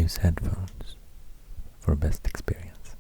use headphones for best experience.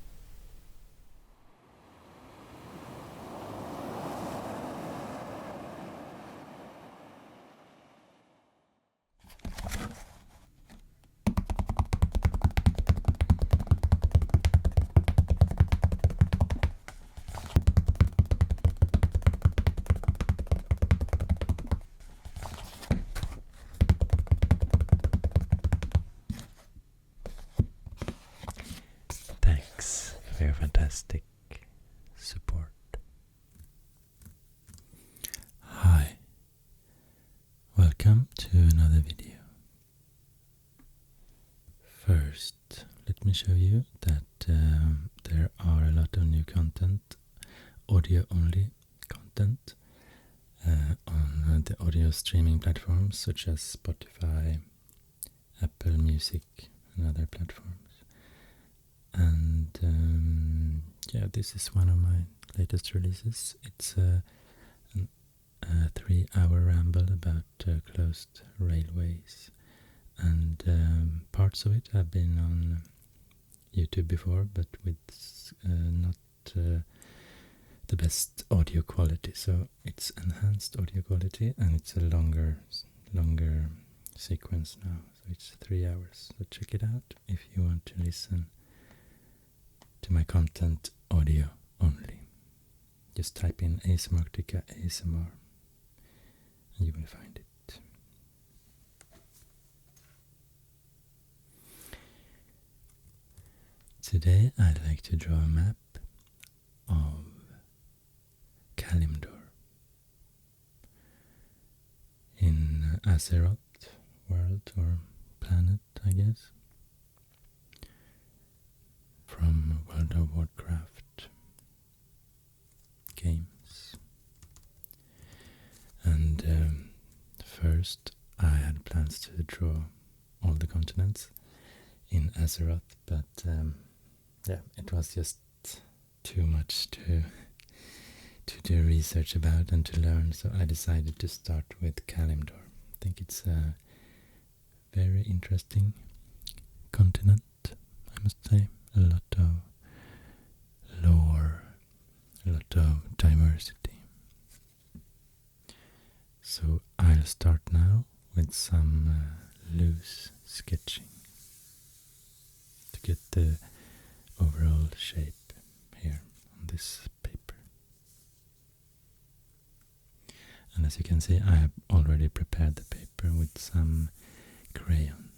Thanks for your fantastic support. Hi, welcome to another video. First, let me show you that there are a lot of new content, audio only content, on the audio streaming platforms such as Spotify, Apple Music and other platforms. And yeah, this is one of my latest releases. It's a 3-hour ramble about closed railways, and parts of it have been on YouTube before, but with not the best audio quality. So it's enhanced audio quality, and it's a longer sequence now. So it's 3 hours. So check it out if you want to listen to my content audio only. Just type in ASMRctica ASMR and you will find it. Today I'd like to draw a map of Kalimdor in Azeroth world or planet, I guess, from World of Warcraft games. And first I had plans to draw all the continents in Azeroth, but yeah, it was just too much to do research about and to learn, so I decided to start with Kalimdor. I think it's a very interesting continent, I must say. A lot of lore, a lot of diversity. So I'll start now with some loose sketching to get the overall shape here on this paper. And as you can see, I have already prepared the paper with some crayon.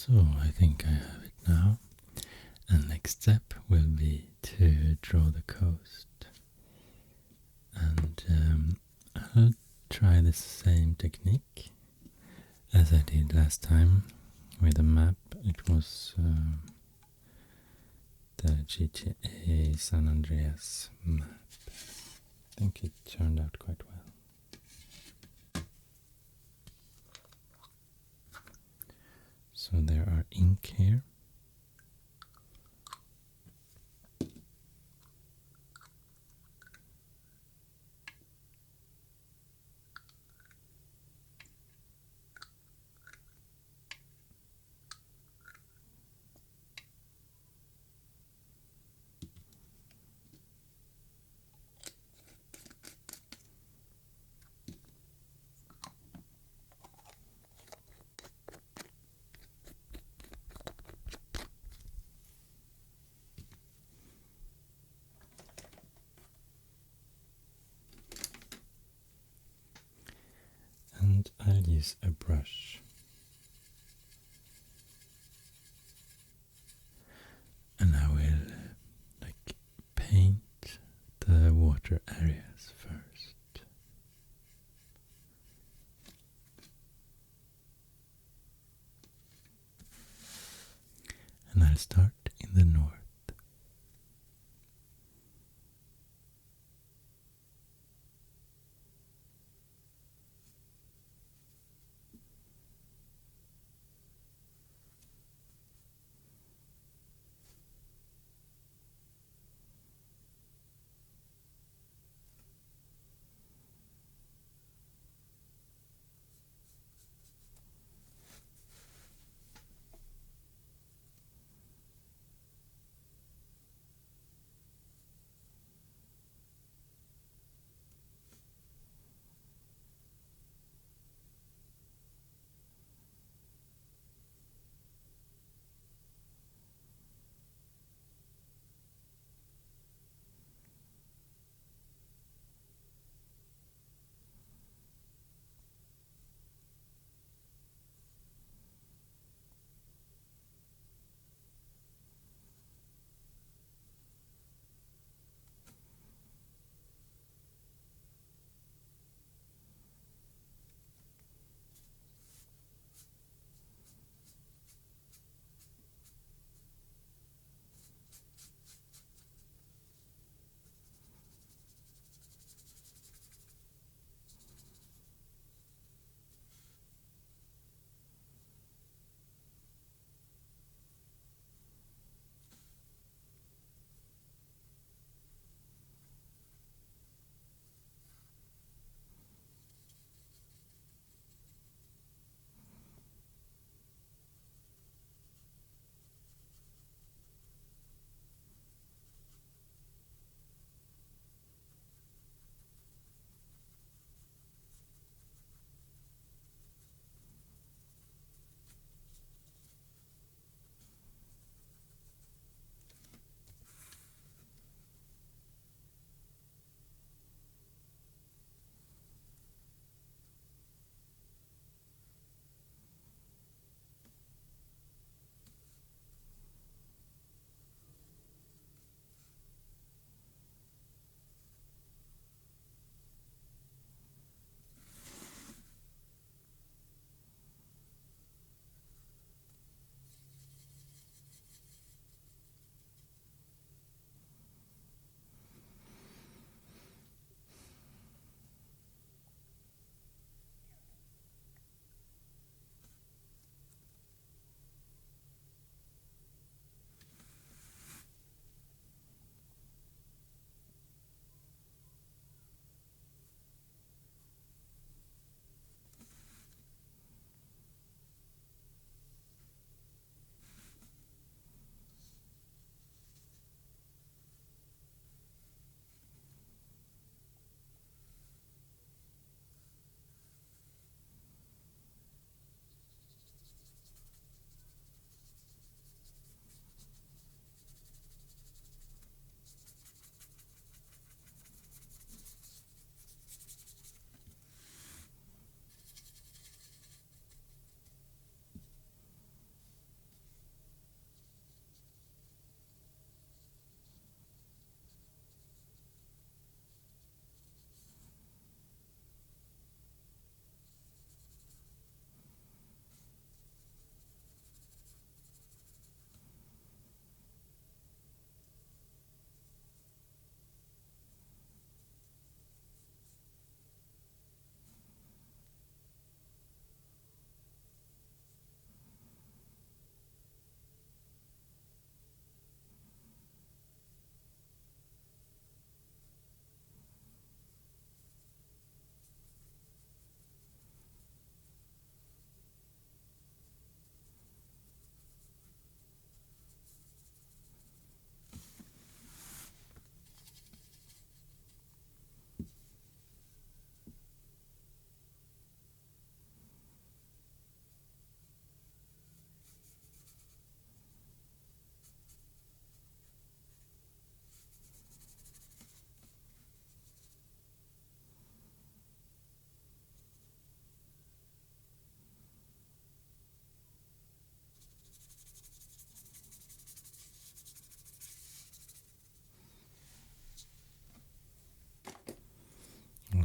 So I think I have it now. And next step will be to draw the coast. And I'll try the same technique as I did last time with the map. It was the GTA San Andreas map. I think it turned out quite well. So there are ink here. And I'll use a brush. And I will paint the water areas first. And I'll start in the north.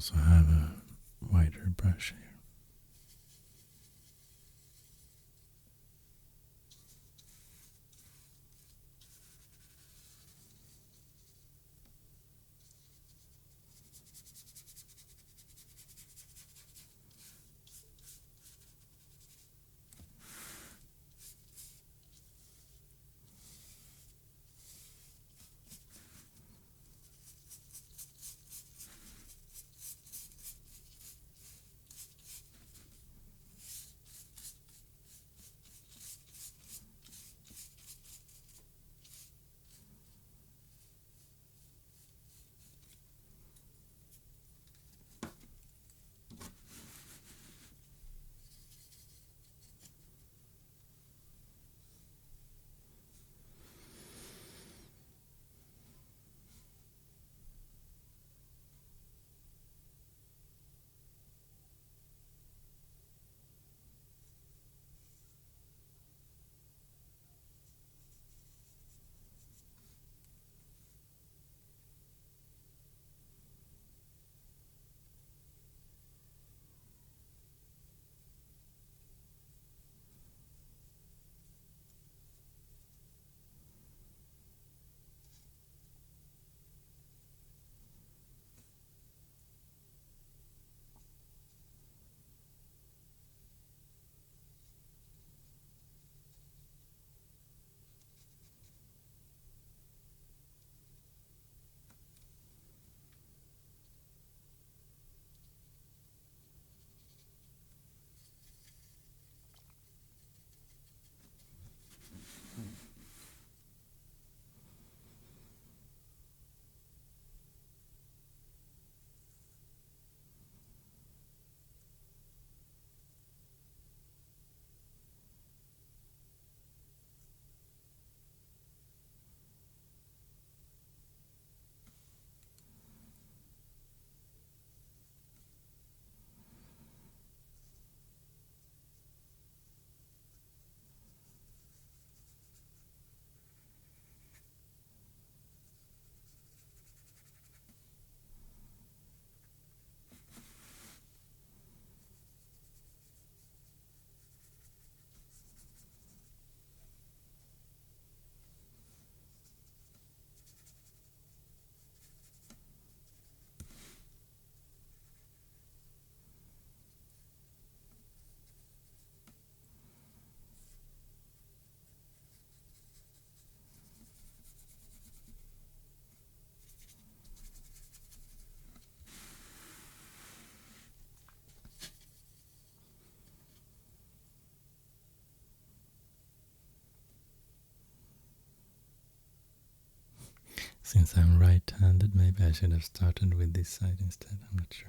also have a wider brush here. Since I'm right-handed, maybe I should have started with this side instead, I'm not sure.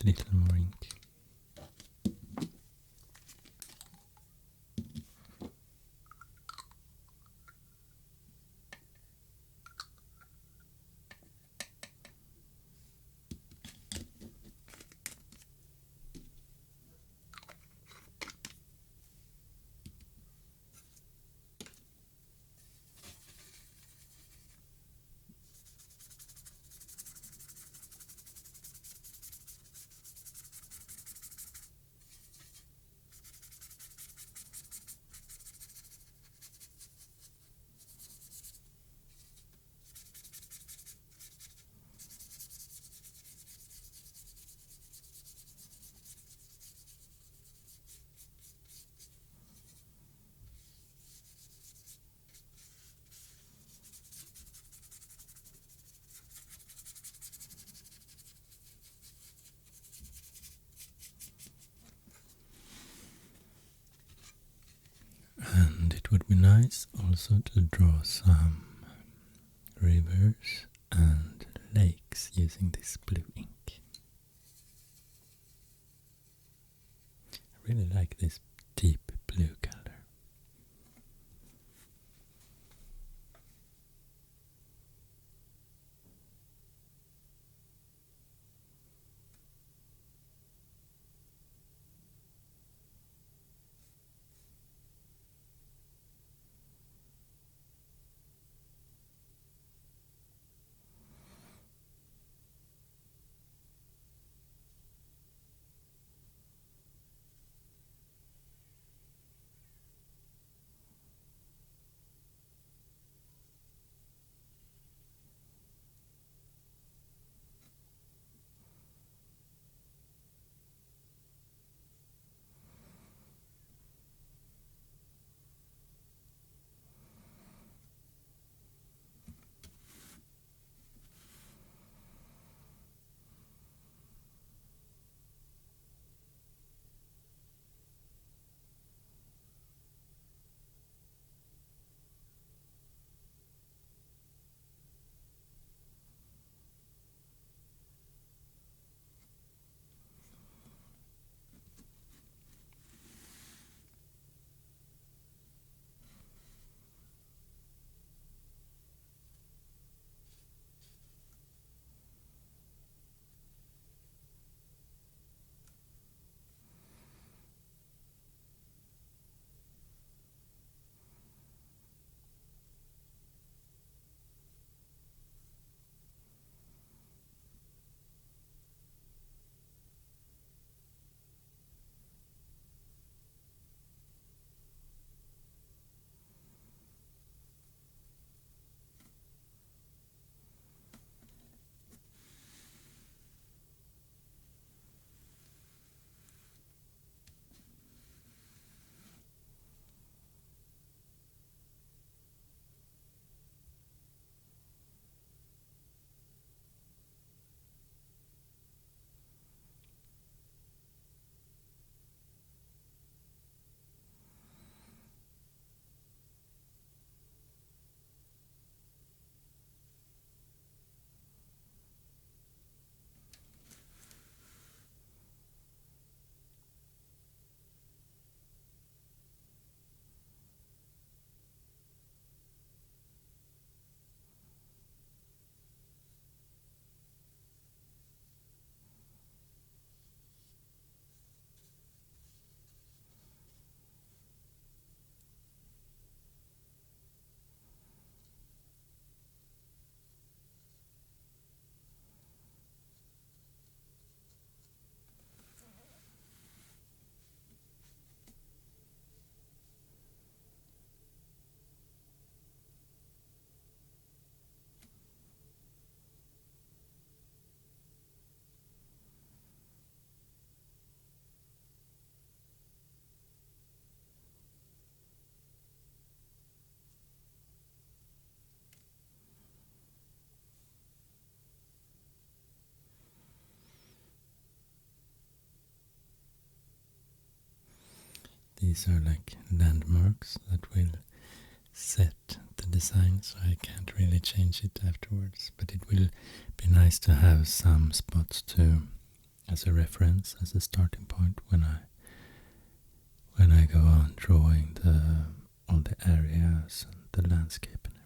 little more ink. And it would be nice also to draw some rivers and lakes using this blue ink. I really like this deep blue color. These are like landmarks that will set the design, so I can't really change it afterwards, but it will be nice to have some spots to as a reference, as a starting point when I go on drawing all the areas and the landscape and everything.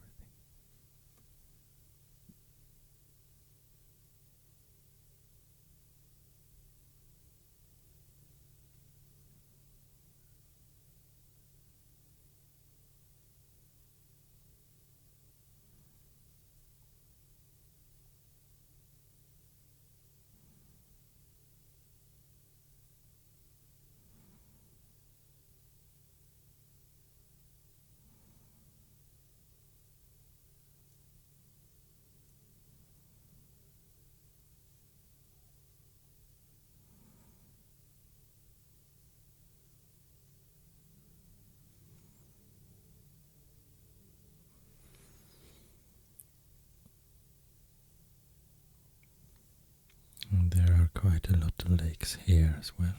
And there are quite a lot of lakes here as well,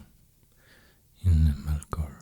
in Mulgore.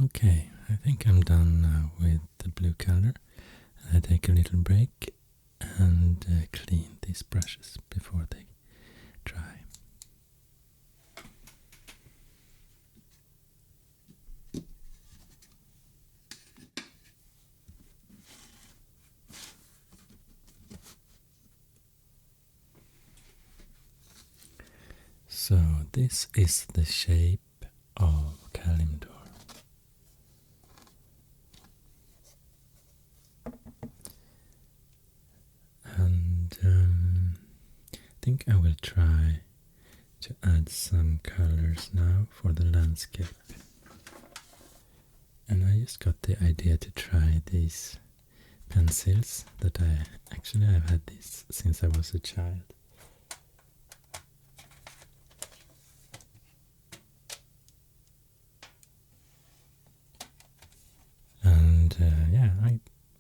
Okay, I think I'm done now with the blue color. I take a little break and clean these brushes before they dry. So this is the shape of Kalimdor. And I think I will try to add some colors now for the landscape. And I just got the idea to try these pencils that I've had these since I was a child. And yeah,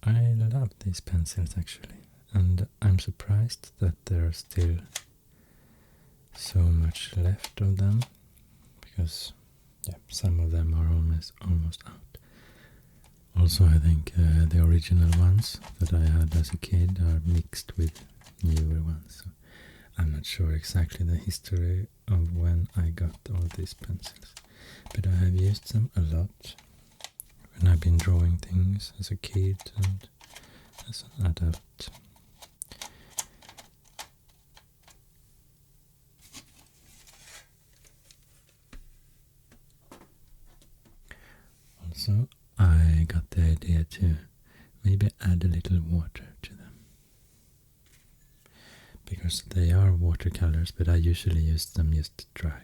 I love these pencils actually. And I'm surprised that there are still so much left of them, because yeah, some of them are almost out. Also, I think the original ones that I had as a kid are mixed with newer ones. So I'm not sure exactly the history of when I got all these pencils, but I have used them a lot when I've been drawing things as a kid and as an adult. Also, I got the idea to maybe add a little water to them, because they are watercolors, but I usually use them just dry.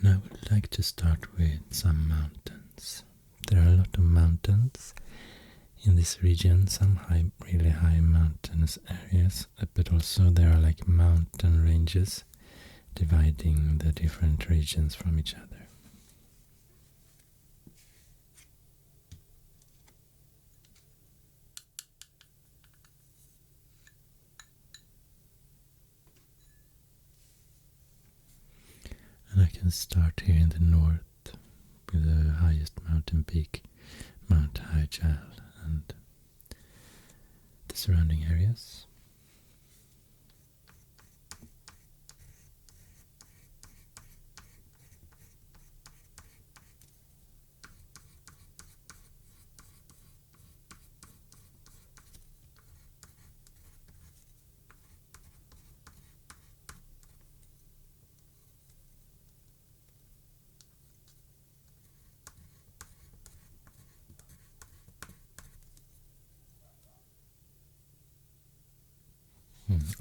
And I would like to start with some mountains. There are a lot of mountains in this region, some really high mountainous areas, but also there are like mountain ranges dividing the different regions from each other. And I can start here in the north with the highest mountain peak, Mount Hyjal, and the surrounding areas.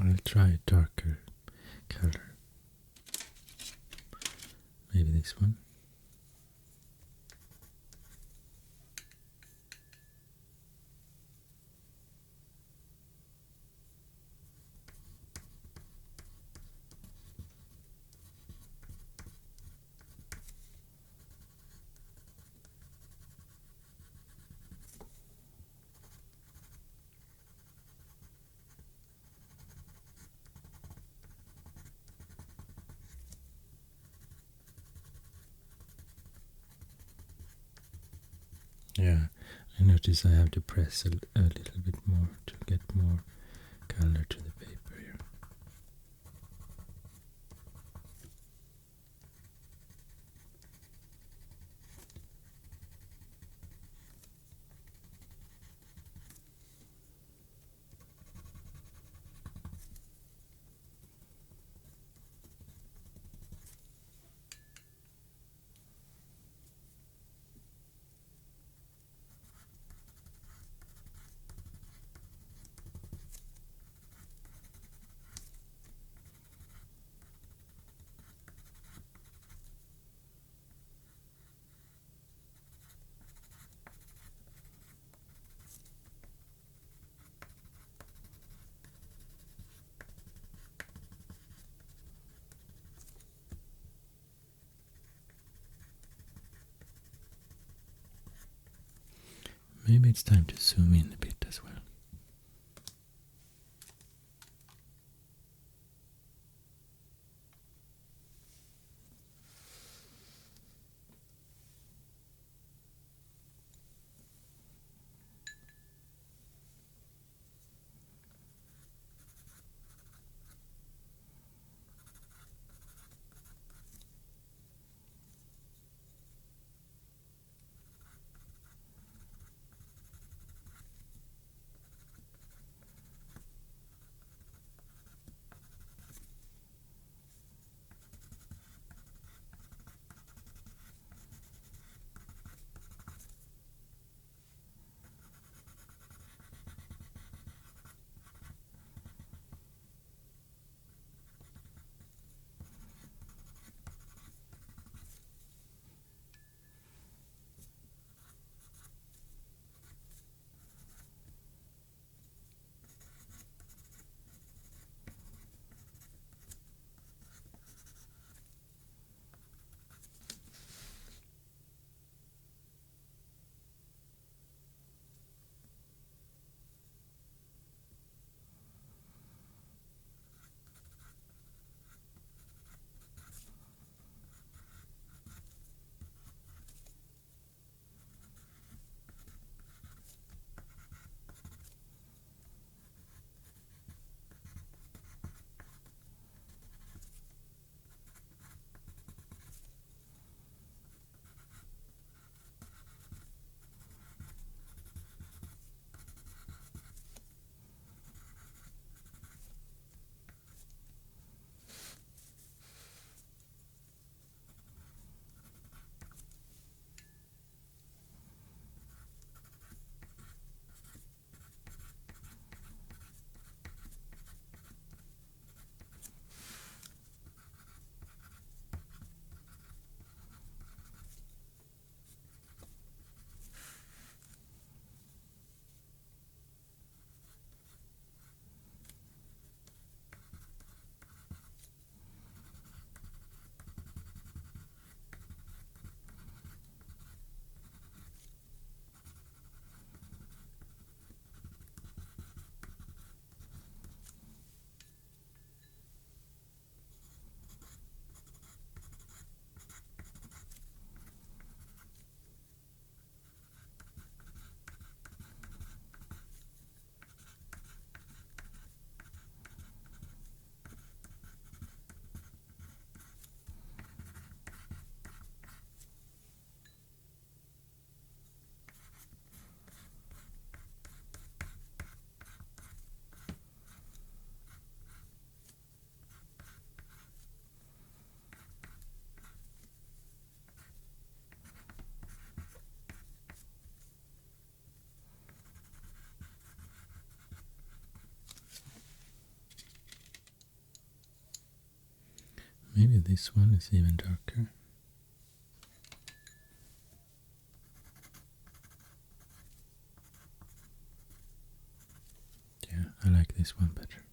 I'll try a darker color. Maybe this one. Yeah, I notice I have to press a little bit more to get more color to the paper here. Maybe it's time to zoom in a bit as well. Maybe this one is even darker. Yeah, I like this one better.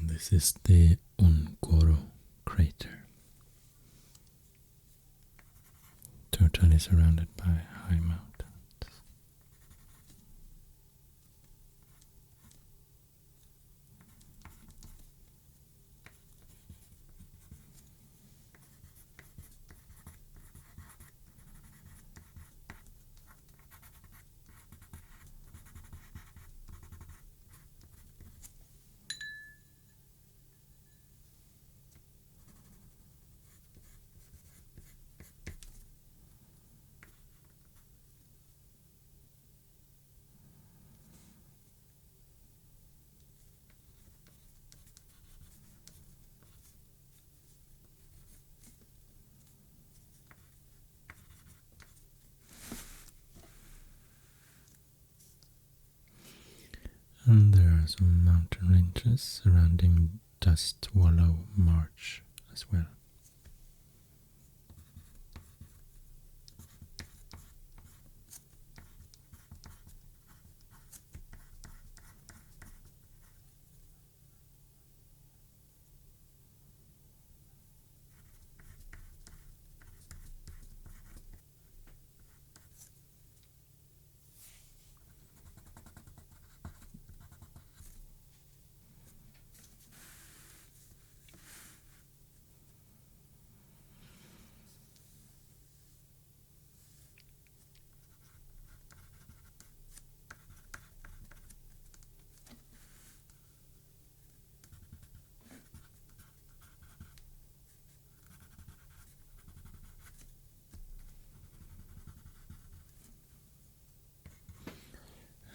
This is the Mulgore crater. Totally surrounded by high mountains. And there are some mountain ranges surrounding Dust Wallow March as well.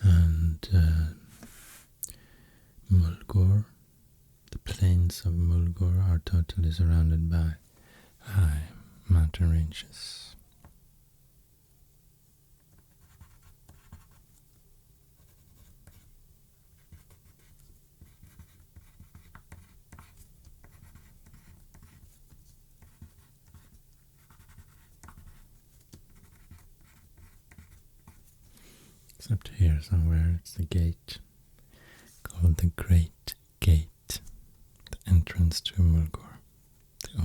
And Mulgore, the plains of Mulgore are totally surrounded by high mountain ranges. Except here somewhere it's a gate called the Great Gate, the entrance to Mulgore, the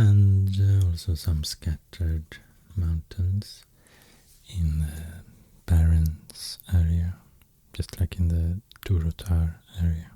and also some scattered mountains in the Barrens area, just like in the Durotar area.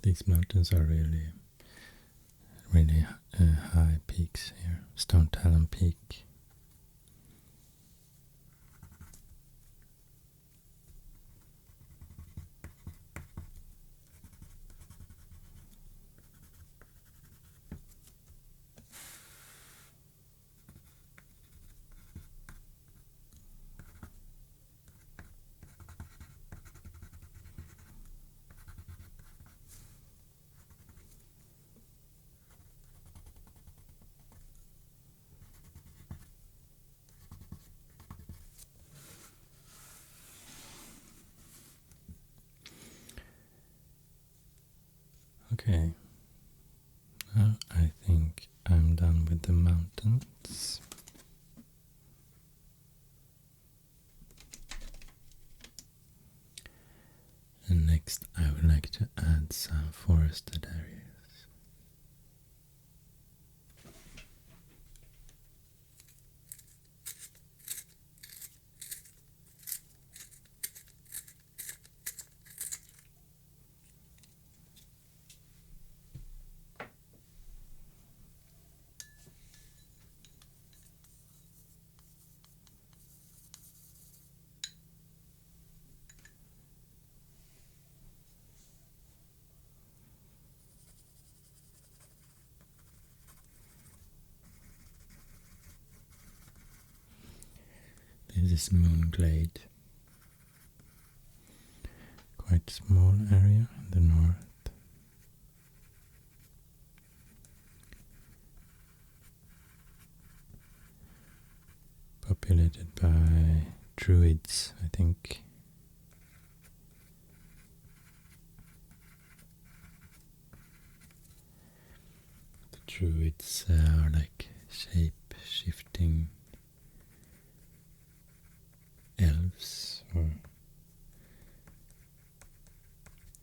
These mountains are really high peaks here. Stone Talon Peak. Okay, now I think I'm done with the mountains. And next I would like to add some forested areas. This is Moonglade, quite small area in the north. Populated by druids, I think. The druids are like shape-shifting elves, or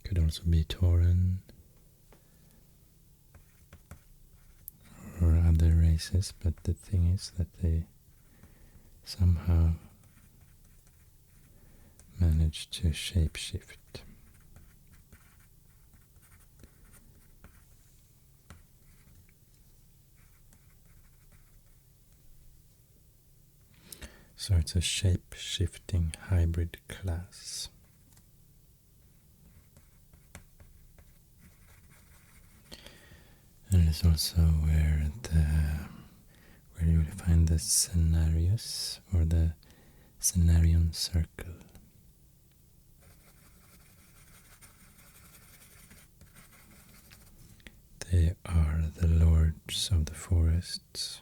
could also be Tauren or other races, but the thing is that they somehow managed to shapeshift. So it's a shape-shifting hybrid class. And it's also where you will find the scenarios or the scenarion circle. They are the lords of the forests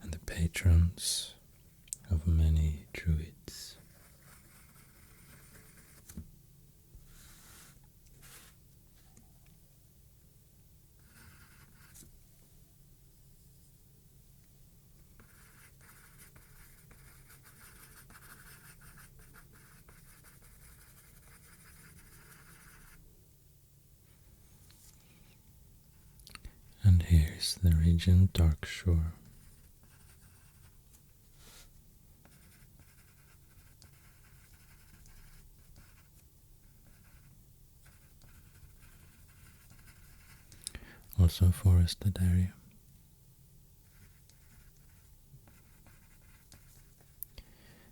and the patrons of many druids. And here's the region Darkshore. Also a forested area.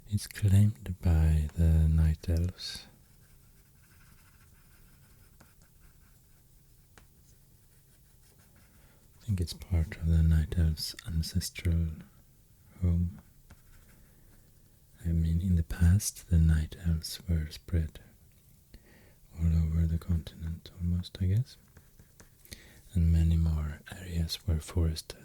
It's claimed by the Night Elves. I think it's part of the Night Elves' ancestral home. I mean, in the past, the Night Elves were spread all over the continent, almost, I guess. And many more areas were forested.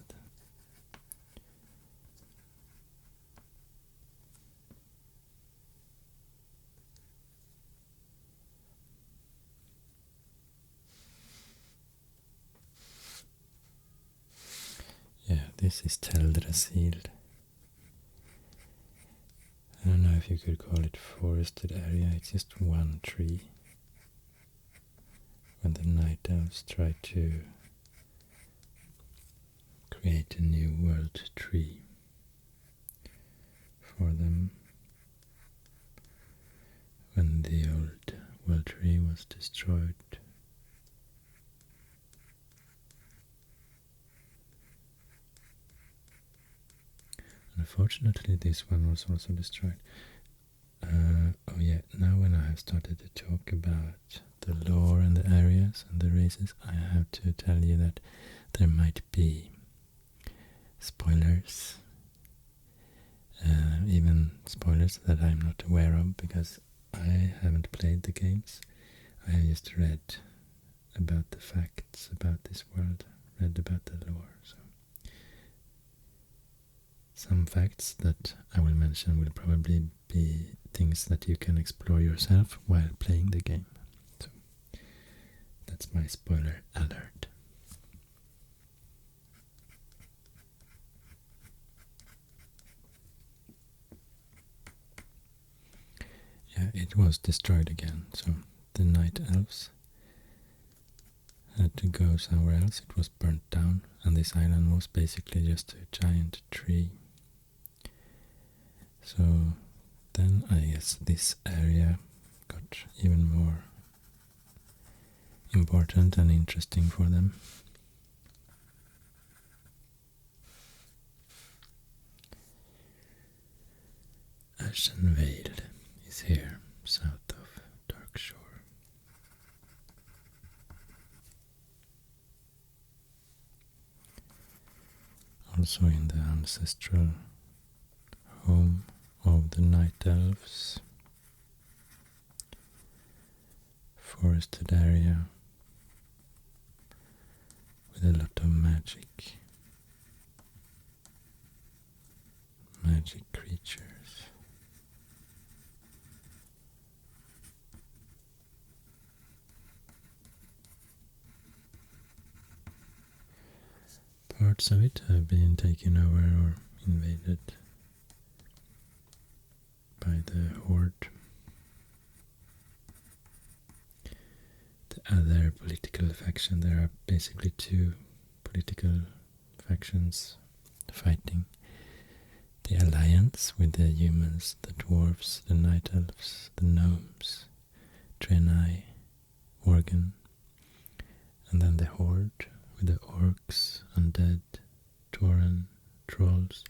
Yeah, this is Eldre'Thalas. I don't know if you could call it forested area, it's just one tree. When the Night Elves try to create a new world tree for them, when the old world tree was destroyed. Unfortunately, this one was also destroyed. Oh yeah, now when I have started to talk about the lore and the areas and the races, I have to tell you that there might be spoilers, even spoilers that I'm not aware of, because I haven't played the games. I have just read about the facts about this world, read about the lore. So some facts that I will mention will probably be things that you can explore yourself while playing the game. So that's my spoiler alert. Yeah, it was destroyed again, so the Night Elves had to go somewhere else. It was burnt down, and this island was basically just a giant tree. So then I guess this area got even more important and interesting for them. Ashenvale is here, south of Darkshore. Also in the ancestral home of the Night Elves. Forested area with a lot of magic creatures. Parts of it have been taken over or invaded by the Horde. The other political faction, there are basically two political factions fighting. The alliance with the humans, the dwarves, the night elves, the gnomes, Draenei, Worgen, and then the Horde with the orcs, undead, tauren, trolls,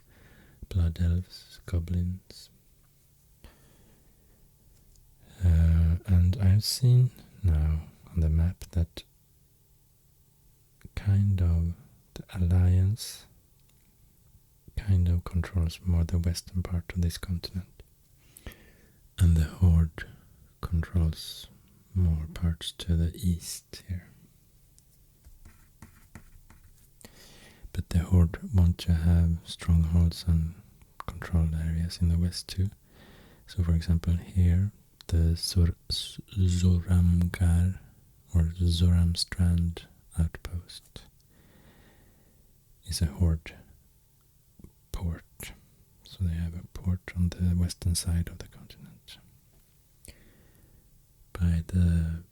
blood elves, goblins. And I've seen now on the map that kind of the alliance kind of controls more the western part of this continent, and the Horde controls more parts to the east here. But the Horde want to have strongholds and controlled areas in the west too. So for example here, the Zoramgar or Zoramstrand outpost is a Horde port. So they have a port on the western side of the continent by the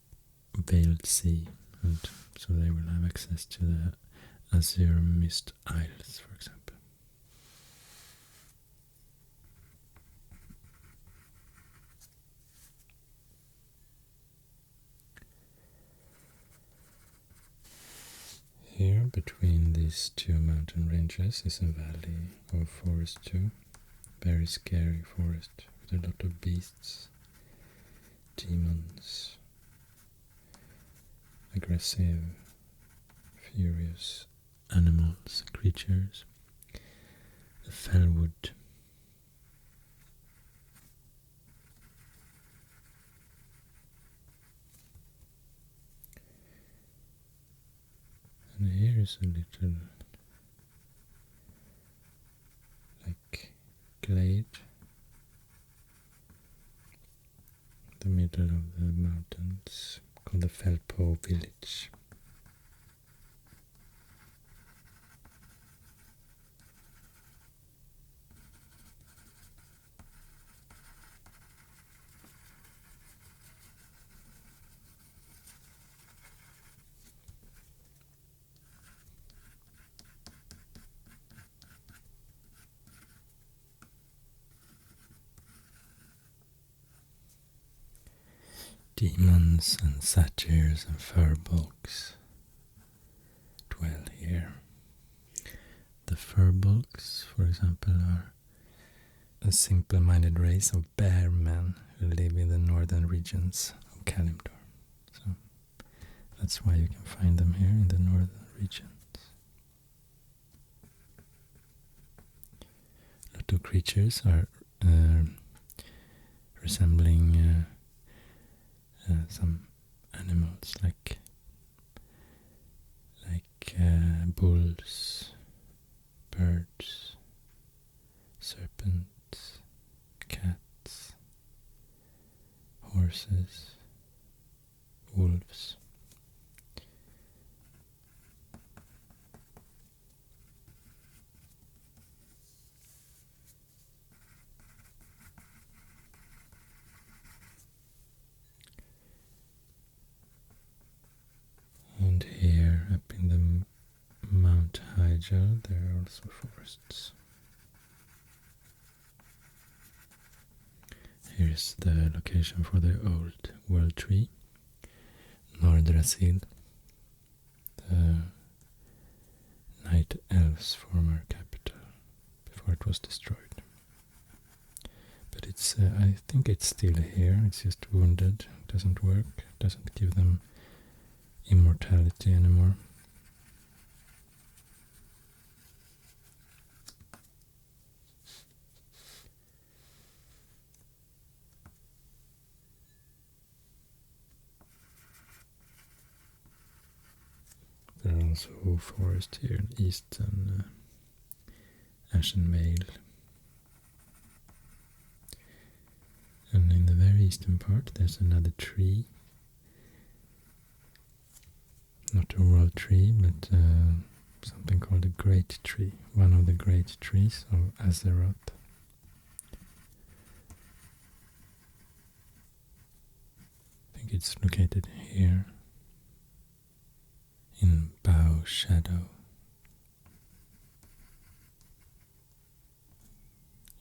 Veiled Sea, and so they will have access to the Azure Mist Isles, for example. Here, between these two mountain ranges, is a valley of forest too. Very scary forest with a lot of beasts, demons, aggressive, furious animals, creatures. The Felwood. And here is a little like glade, the middle of the mountains, called the Felpo village. Demons and satyrs and furbolgs dwell here. The furbolgs, for example, are a simple-minded race of bear men who live in the northern regions of Kalimdor. So that's why you can find them here in the northern regions. A lot of creatures are resembling some animals like bulls, birds, serpents, cats, horses, wolves. And here, up in the Mount Hyjal, there are also forests. Here is the location for the old world tree, Eldre'Thalas, the Night Elves' former capital, before it was destroyed. But it's, I think it's still here, it's just wounded, doesn't work, doesn't give them immortality anymore. There are also forests here in east and Ashen Vale. And in the very eastern part there's another tree. Not a world tree, but something called a great tree, one of the great trees of Azeroth. I think it's located here in Bow Shadow.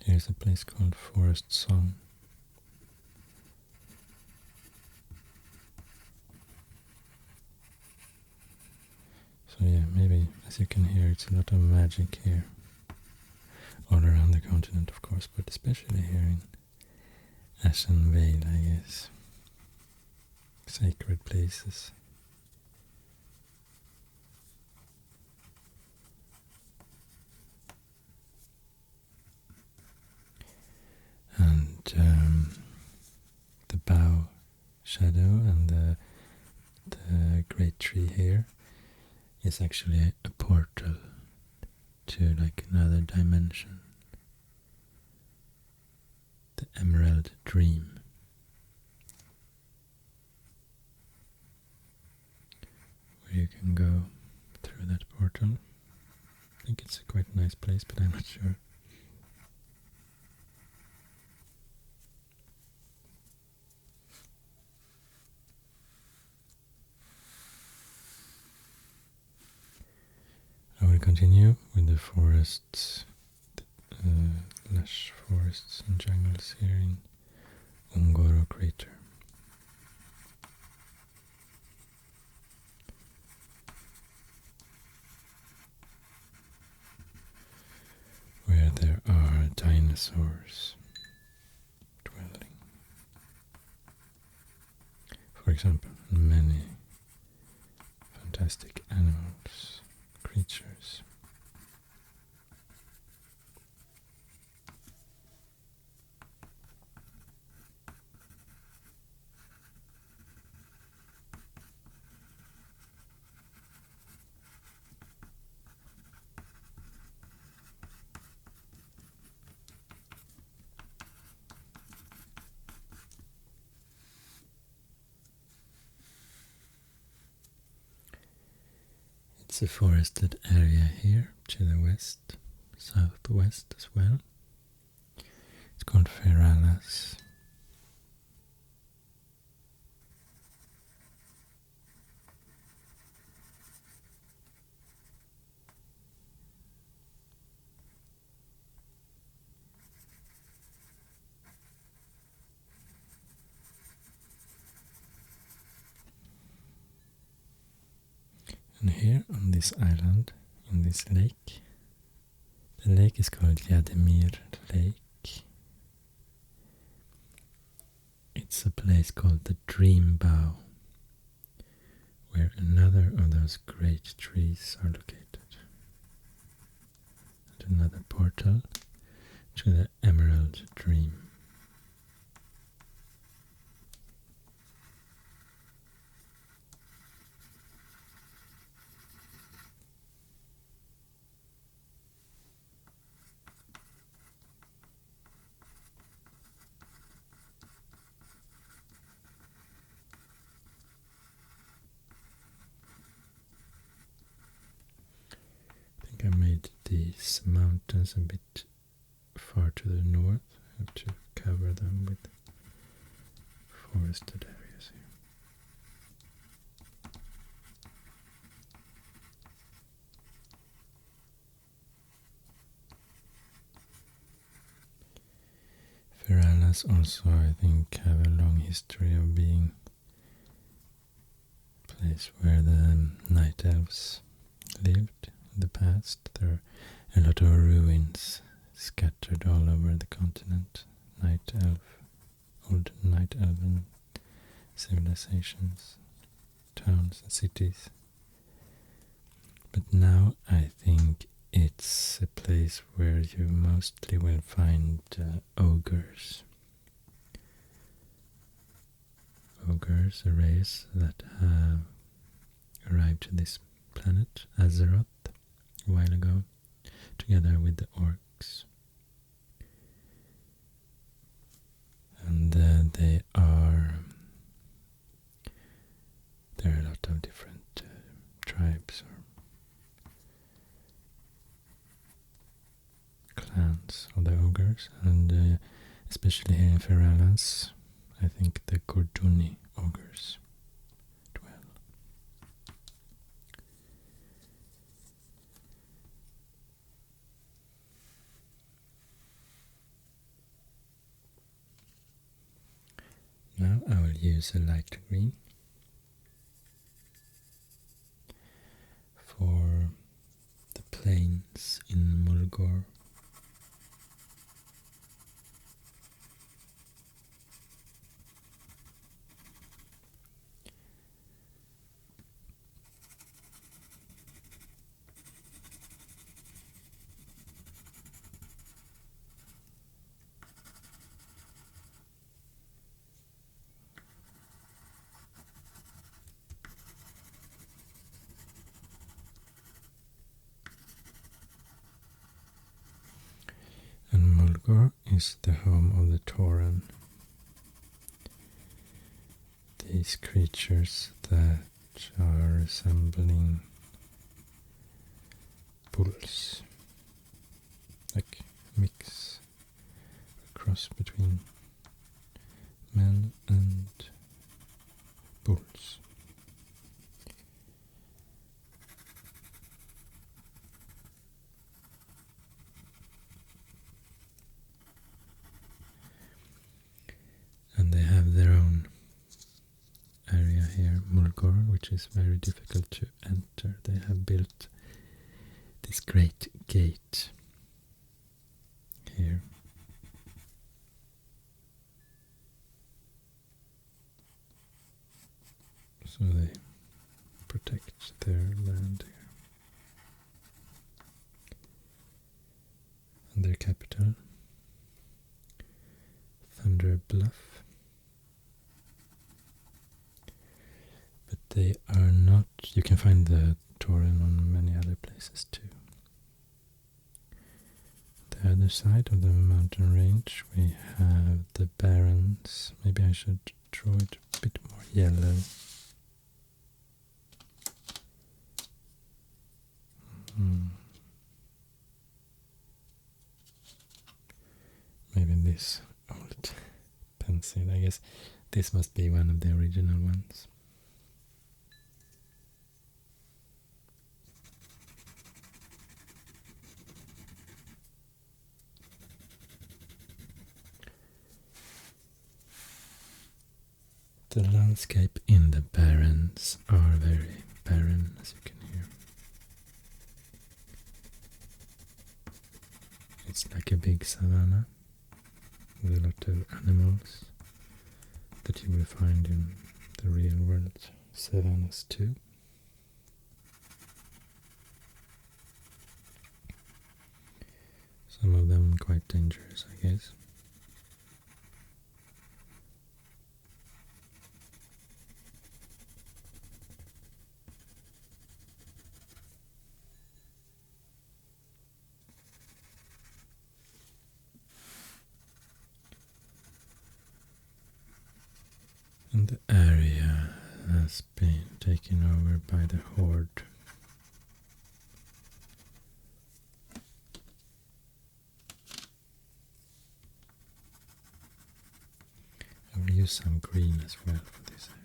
Here's a place called Forest Song. So yeah, maybe, as you can hear, it's a lot of magic here. All around the continent, of course, but especially here in Ashen Vale, I guess. Sacred places. the bow shadow and the great tree here is actually a portal to like another dimension. The Emerald Dream. Where you can go through that portal. I think it's a quite nice place, but I'm not sure. I will continue with the forests, lush forests and jungles here in Mulgore crater. Where there are dinosaurs dwelling. For example, many fantastic animals, creatures. It's a forested area here to the west, southwest as well. It's called Eldre'Thalas. And here on this island, in this lake, the lake is called Yademir Lake. It's a place called the Dream Bow, where another of those great trees are located. And another portal to the Emerald Dream. I made these mountains a bit far to the north. I have to cover them with forested areas here. Eldre'Thalas also, I think, have a long history of being a place where the night elves lived. In the past, there are a lot of ruins scattered all over the continent. Old night elven civilizations, towns and cities. But now I think it's a place where you mostly will find ogres. Ogres, a race that have arrived to this planet, Azeroth, a while ago, together with the orcs. And there are a lot of different tribes or clans of the ogres, and especially here in Eldre'Thalas, I think the Gorduni ogres dwell. Now I will use a light green for the plains in Mulgore. Mulgore is the home of the Tauren. These creatures that are resembling bulls, like mix, a cross between men and bulls. And they have their own area here, Mulgore, which is very difficult to enter. They have built this great gate here. So they protect their land here. And their capital, Thunder Bluff. But they are not, you can find the Tauren on many other places too. The other side of the mountain range we have the Barrens. Maybe I should draw it a bit more yellow. Maybe this old pencil, I guess this must be one of the original ones. The landscape in the Barrens are very barren, as you can hear. It's like a big savanna with a lot of animals that you will find in the real world savannas too. Some of them quite dangerous, I guess. And the area has been taken over by the Horde. I will use some green as well for this area.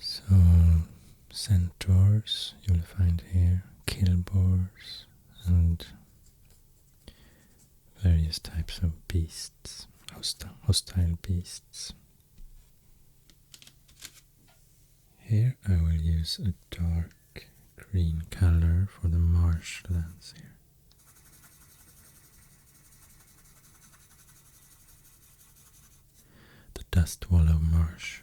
So, centaurs you'll find here, killboars, and various types of beasts, hostile beasts. Here I will use a dark green color for the marshlands here. The Dust Wallow Marsh.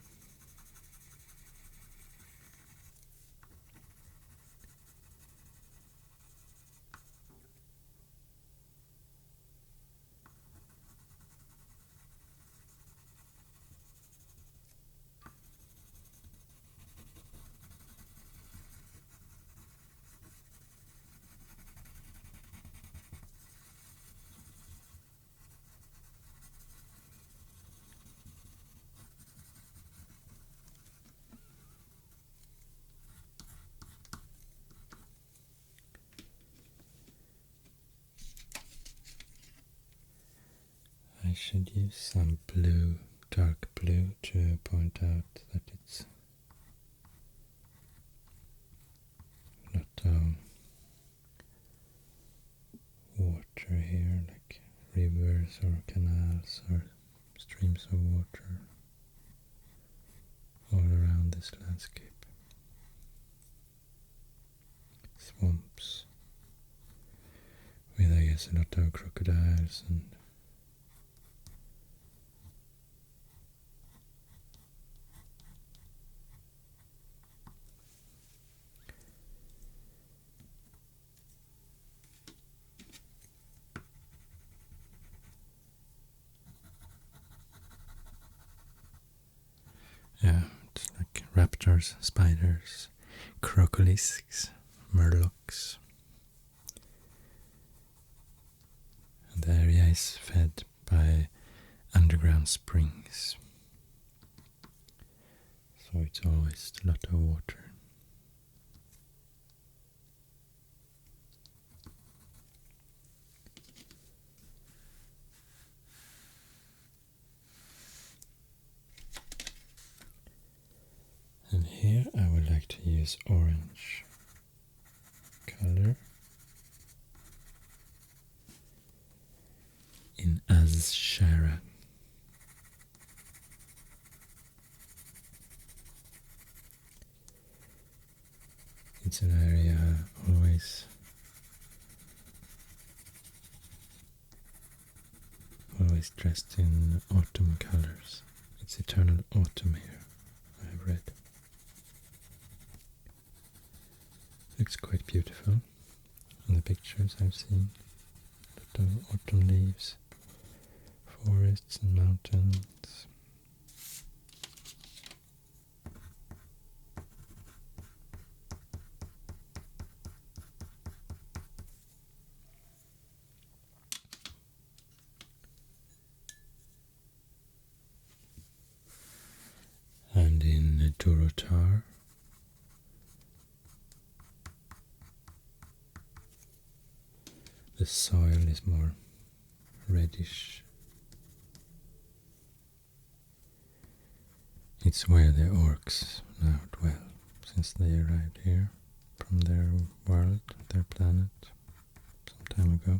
I should use some blue, dark blue, to point out that it's not water here, like rivers or canals or streams of water all around this landscape. Swamps with, I guess, a lot of crocodiles and raptors, spiders, crocolisks, murlocs. And the area is fed by underground springs, so it's always a lot of water. And here I would like to use orange color in Azshara. It's an area always dressed in autumn colors. It's eternal autumn here, I have read. Looks quite beautiful in the pictures I've seen. A lot of autumn leaves, forests and mountains. And in Durotar, the soil is more reddish. It's where the orcs now dwell, since they arrived here from their world, their planet, some time ago.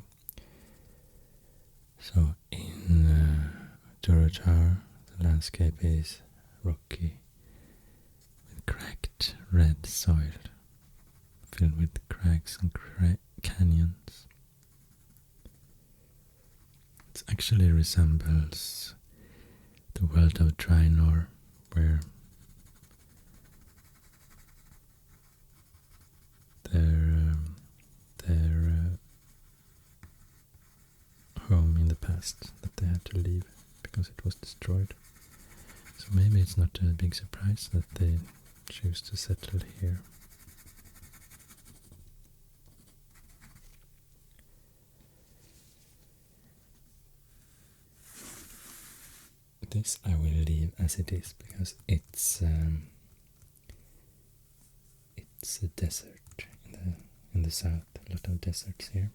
So in Durotar, the landscape is rocky, with cracked red soil, filled with crags and canyons. It actually resembles the world of Draenor, where their home in the past that they had to leave because it was destroyed. So maybe it's not a big surprise that they choose to settle here. This I will leave as it is because it's a desert in the south. A lot of deserts here.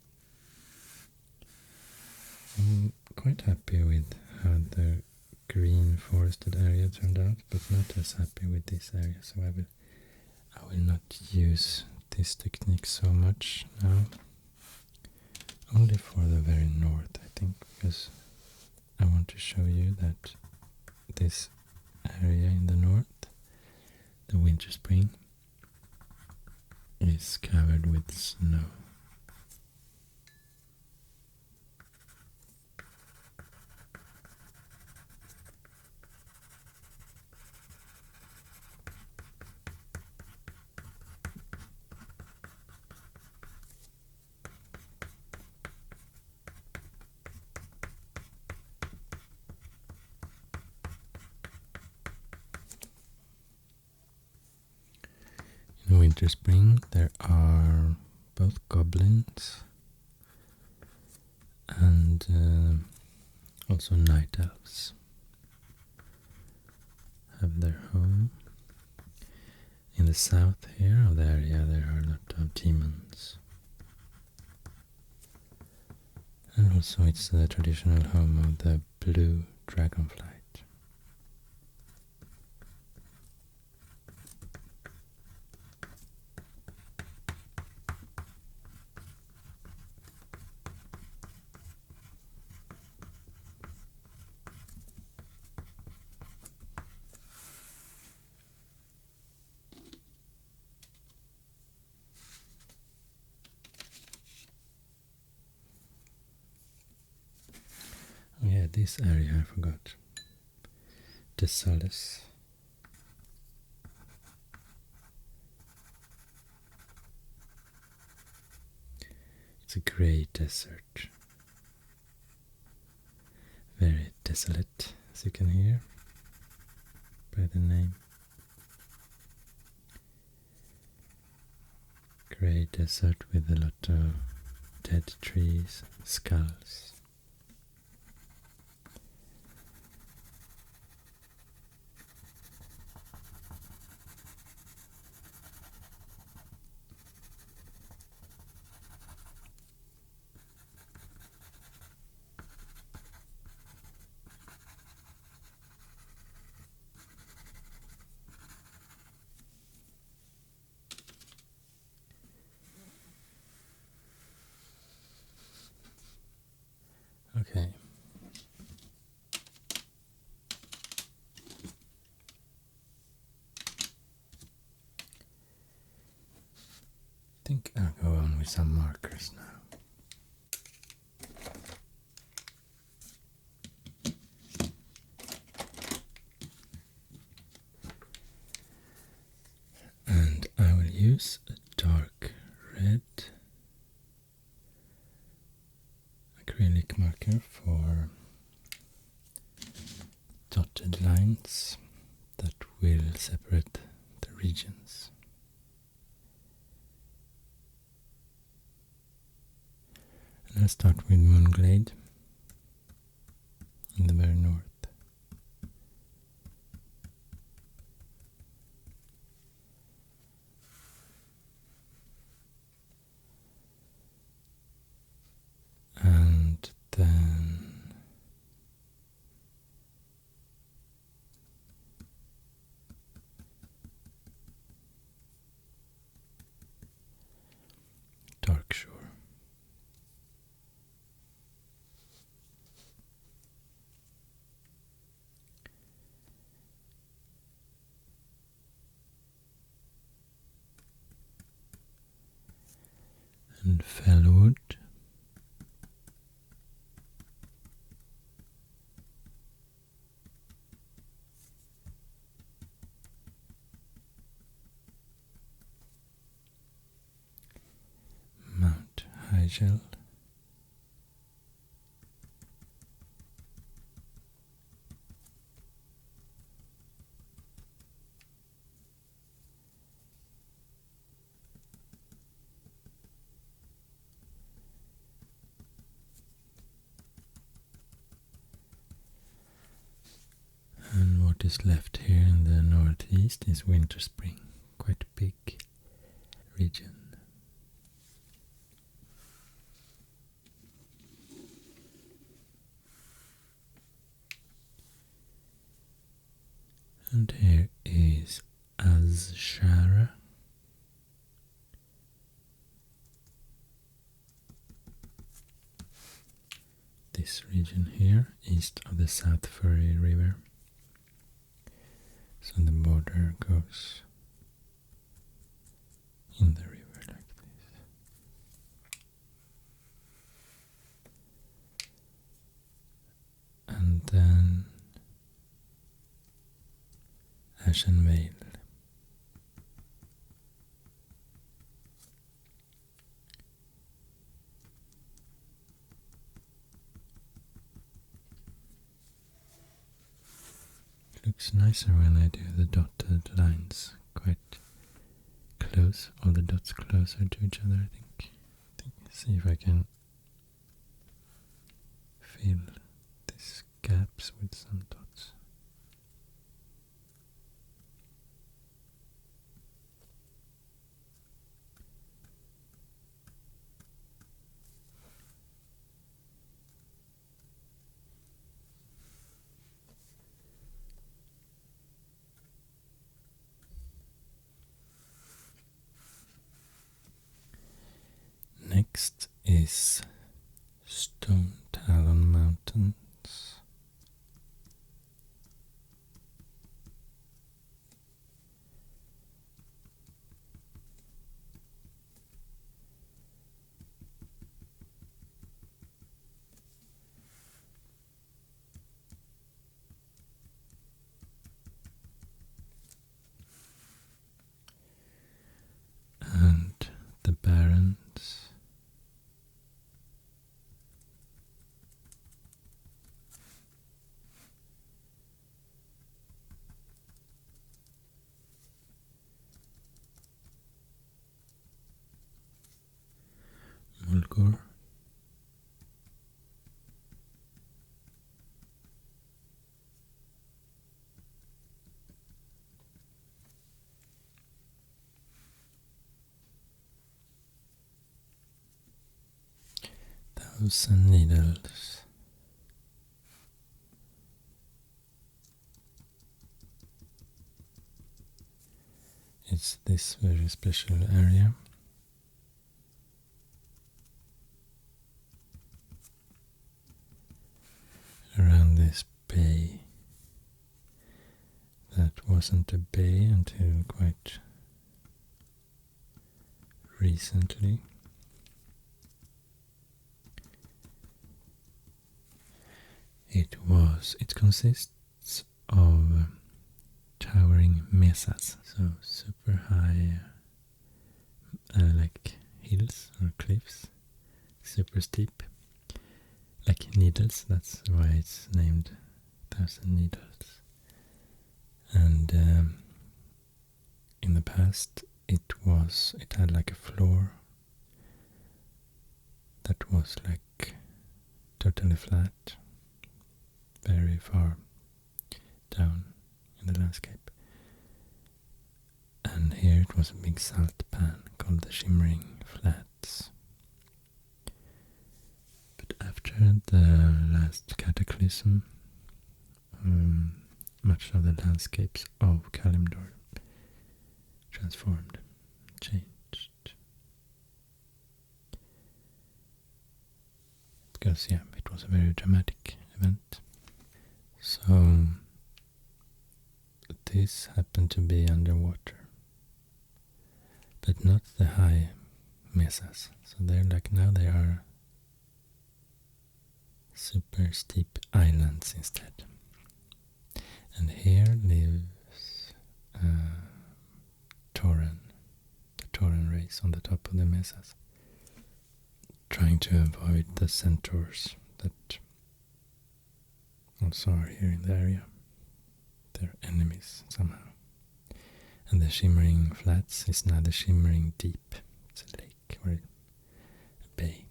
I'm quite happy with how the green forested area turned out, but not as happy with this area. So I will not use this technique so much now. Only for the very north, I think, because I want to show you that this area in the north, the winter spring, is covered with snow. In winter spring there are both goblins and also night elves have their home. In the south here of the area there are a lot of demons. And also it's the traditional home of the blue dragonfly. Oh yeah, this area I forgot. Eldre'Thalas. It's a grey desert. Very desolate, as you can hear by the name. grey desert with a lot of dead trees, skulls. Okay. I think I'll go on with some markers now. And I will use a dark red acrylic marker for dotted lines that will separate the regions. And I'll start with Moonglade in the very north. And then Darkshore. And Felwood. Mount Hygel. And what is left here in the northeast is Winter Spring, quite a big region. And here is Azshara. This region here, east of the South Furry River. So the border goes in the river like this. And then Ashen Vale. Looks nicer when I do the dotted lines quite close, all the dots closer to each other, I think. See if I can fill these gaps with some dots. Next is Stone Talon Mountains. And the Barrens. Mulgore. Thousand Needles. It's this very special area. Around this bay. That wasn't a bay until quite recently. It consists of towering mesas, so super high, like hills or cliffs, super steep, like needles. That's why it's named Thousand Needles. And in the past, it had like a floor that was like totally flat, very far down in the landscape. And here it was a big salt pan called the Shimmering Flats. But after the last cataclysm, much of the landscapes of Kalimdor transformed, changed. Because, yeah, it was a very dramatic event. So, this happened to be underwater, but not the high mesas. So they're like, now they are super steep islands instead. And here lives Tauren, the Tauren race on the top of the mesas, trying to avoid the centaurs that also are here in the area. They're enemies somehow. And the Shimmering Flats is now the Shimmering Deep. It's a lake or a bay.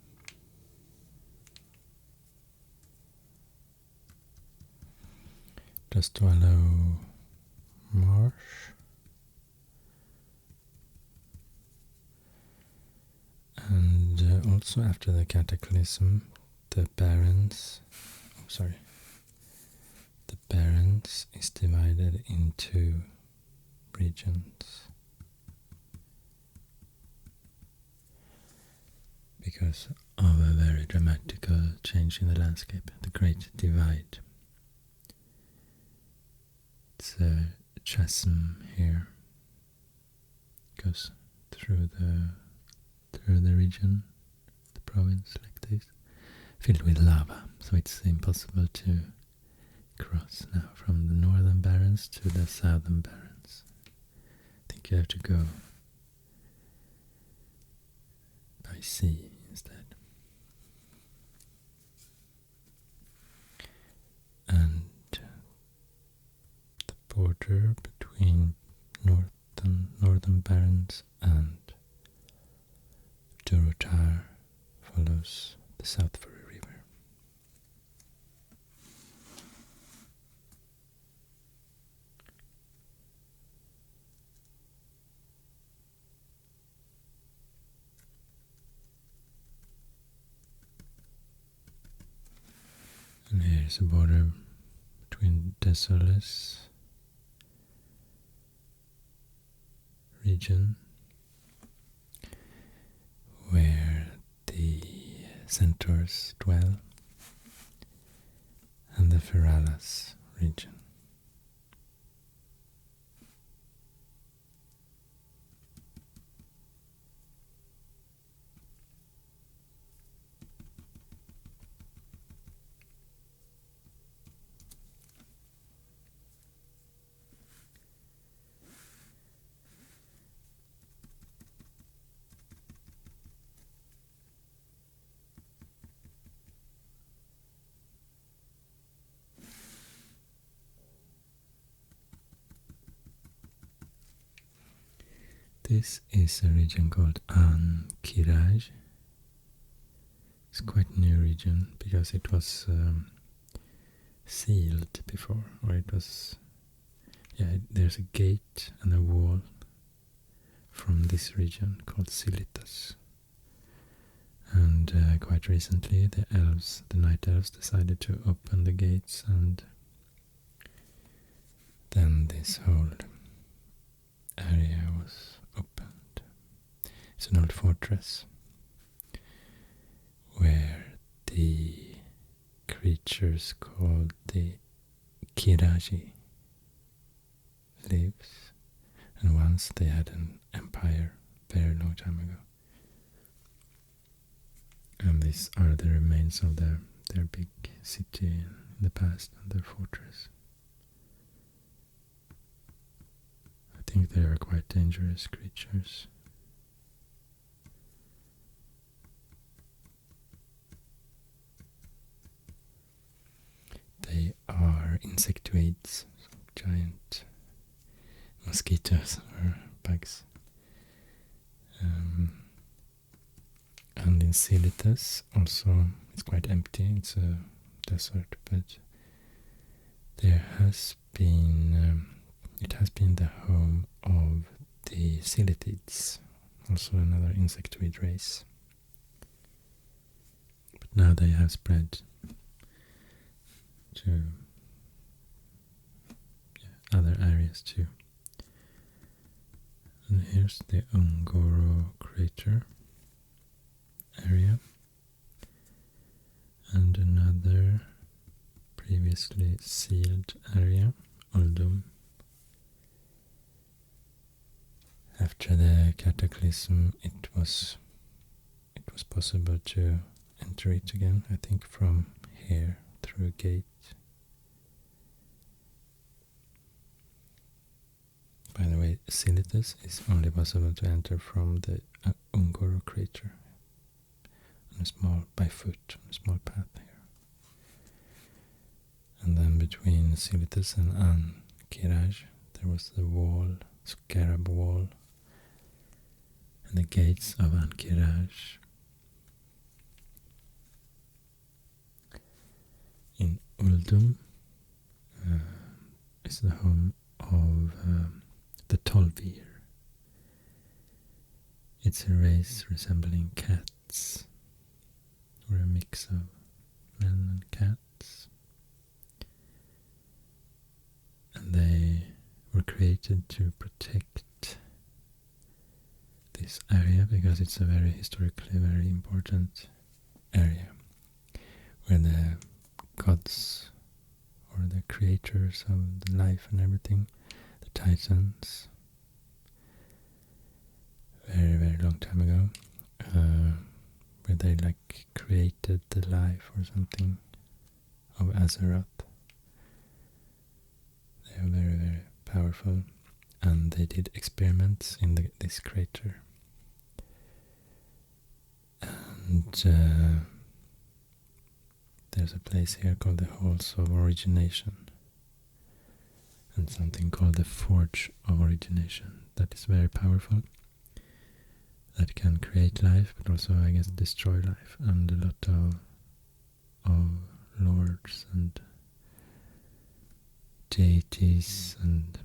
Just Wallow Marsh. And also after the cataclysm, the Barrens, the Barrens is divided into regions because of a very dramatic change in the landscape, the Great Divide. It's a chasm here, goes through the region, the province like this, filled with lava, so it's impossible to cross now from the northern Barrens to the southern Barrens. I think you have to go by sea instead. And the border between northern Barrens and Durotar follows the Southford River. And here's a border between Desolus region, where the centaurs dwell, and the Feralas region. This is a region called Ankiraj, It's quite a new region because it was sealed before, or it was, yeah, there's a gate and a wall from this region called Silitas. And quite recently the night elves decided to open the gates, and then this whole area was opened. It's an old fortress where the creatures called the Kiraji lives, and once they had an empire very long time ago. And these are the remains of their big city in the past and their fortress. I think they are quite dangerous creatures. They are insectoids, giant mosquitoes or bugs. And in Silitas also it's quite empty, it's a desert, but there has been it has been the home of the Silithids, also another insectoid race. But now they have spread to other areas too. And here's the Mulgore crater area, and another previously sealed area, Uldum. After the cataclysm, it was possible to enter it again, I think from here through a gate. By the way, Silitas is only possible to enter from the Mulgore crater by foot, on a small path here. And then between Silitas and Ankiraj there was the wall, Scarab wall, and the gates of Ankiraj. In Uldum is the home of the Tolvir. It's a race resembling cats, or a mix of men and cats. And they were created to protect this area because it's a historically very important area where the gods, or the creators of the life and everything, the Titans, very long time ago, where they created the life or something of Azeroth. They are very powerful, and they did experiments in this crater. And there's a place here called the Halls of Origination, and something called the Forge of Origination that is very powerful, that can create life but also, I guess, destroy life, and a lot of lords and deities and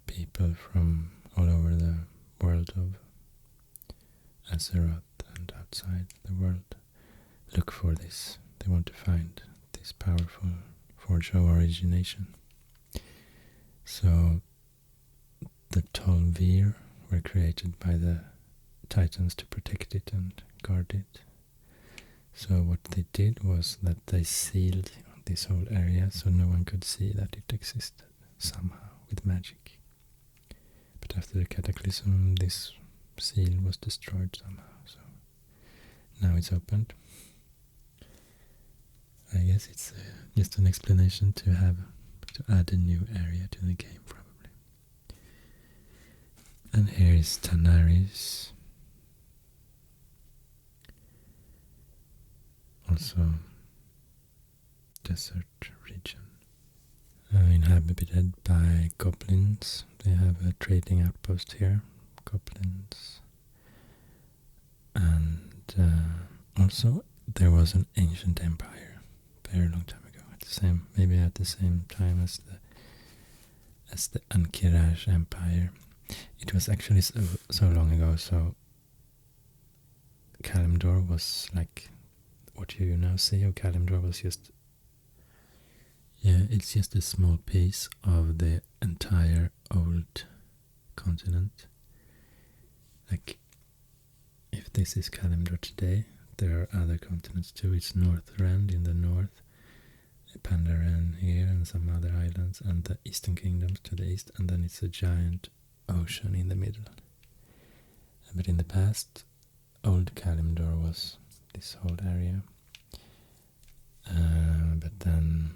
people from all over the world of Azeroth and outside the world look for this. They want to find this powerful Forge of Origination. So the Tolvir were created by the Titans to protect it and guard it. So what they did was that they sealed this whole area so no one could see that it existed somehow with magic. But after the cataclysm, this seal was destroyed somehow, so now it's opened. I guess it's just an explanation to add a new area to the game, probably. And here is Tanaris, also desert region, inhabited by goblins. They have a trading outpost here, goblins, also there was an ancient empire very long time ago, maybe at the same time as the Ankiraj Empire. It was actually so long ago, so Kalimdor was like what you now see of Kalimdor was just, yeah, it's just a small piece of the entire old continent. Like, if this is Kalimdor today, there are other continents too. It's Northrend in the north, Pandaren here, and some other islands, and the Eastern Kingdoms to the east, and then it's a giant ocean in the middle. But in the past, old Kalimdor was this whole area. But then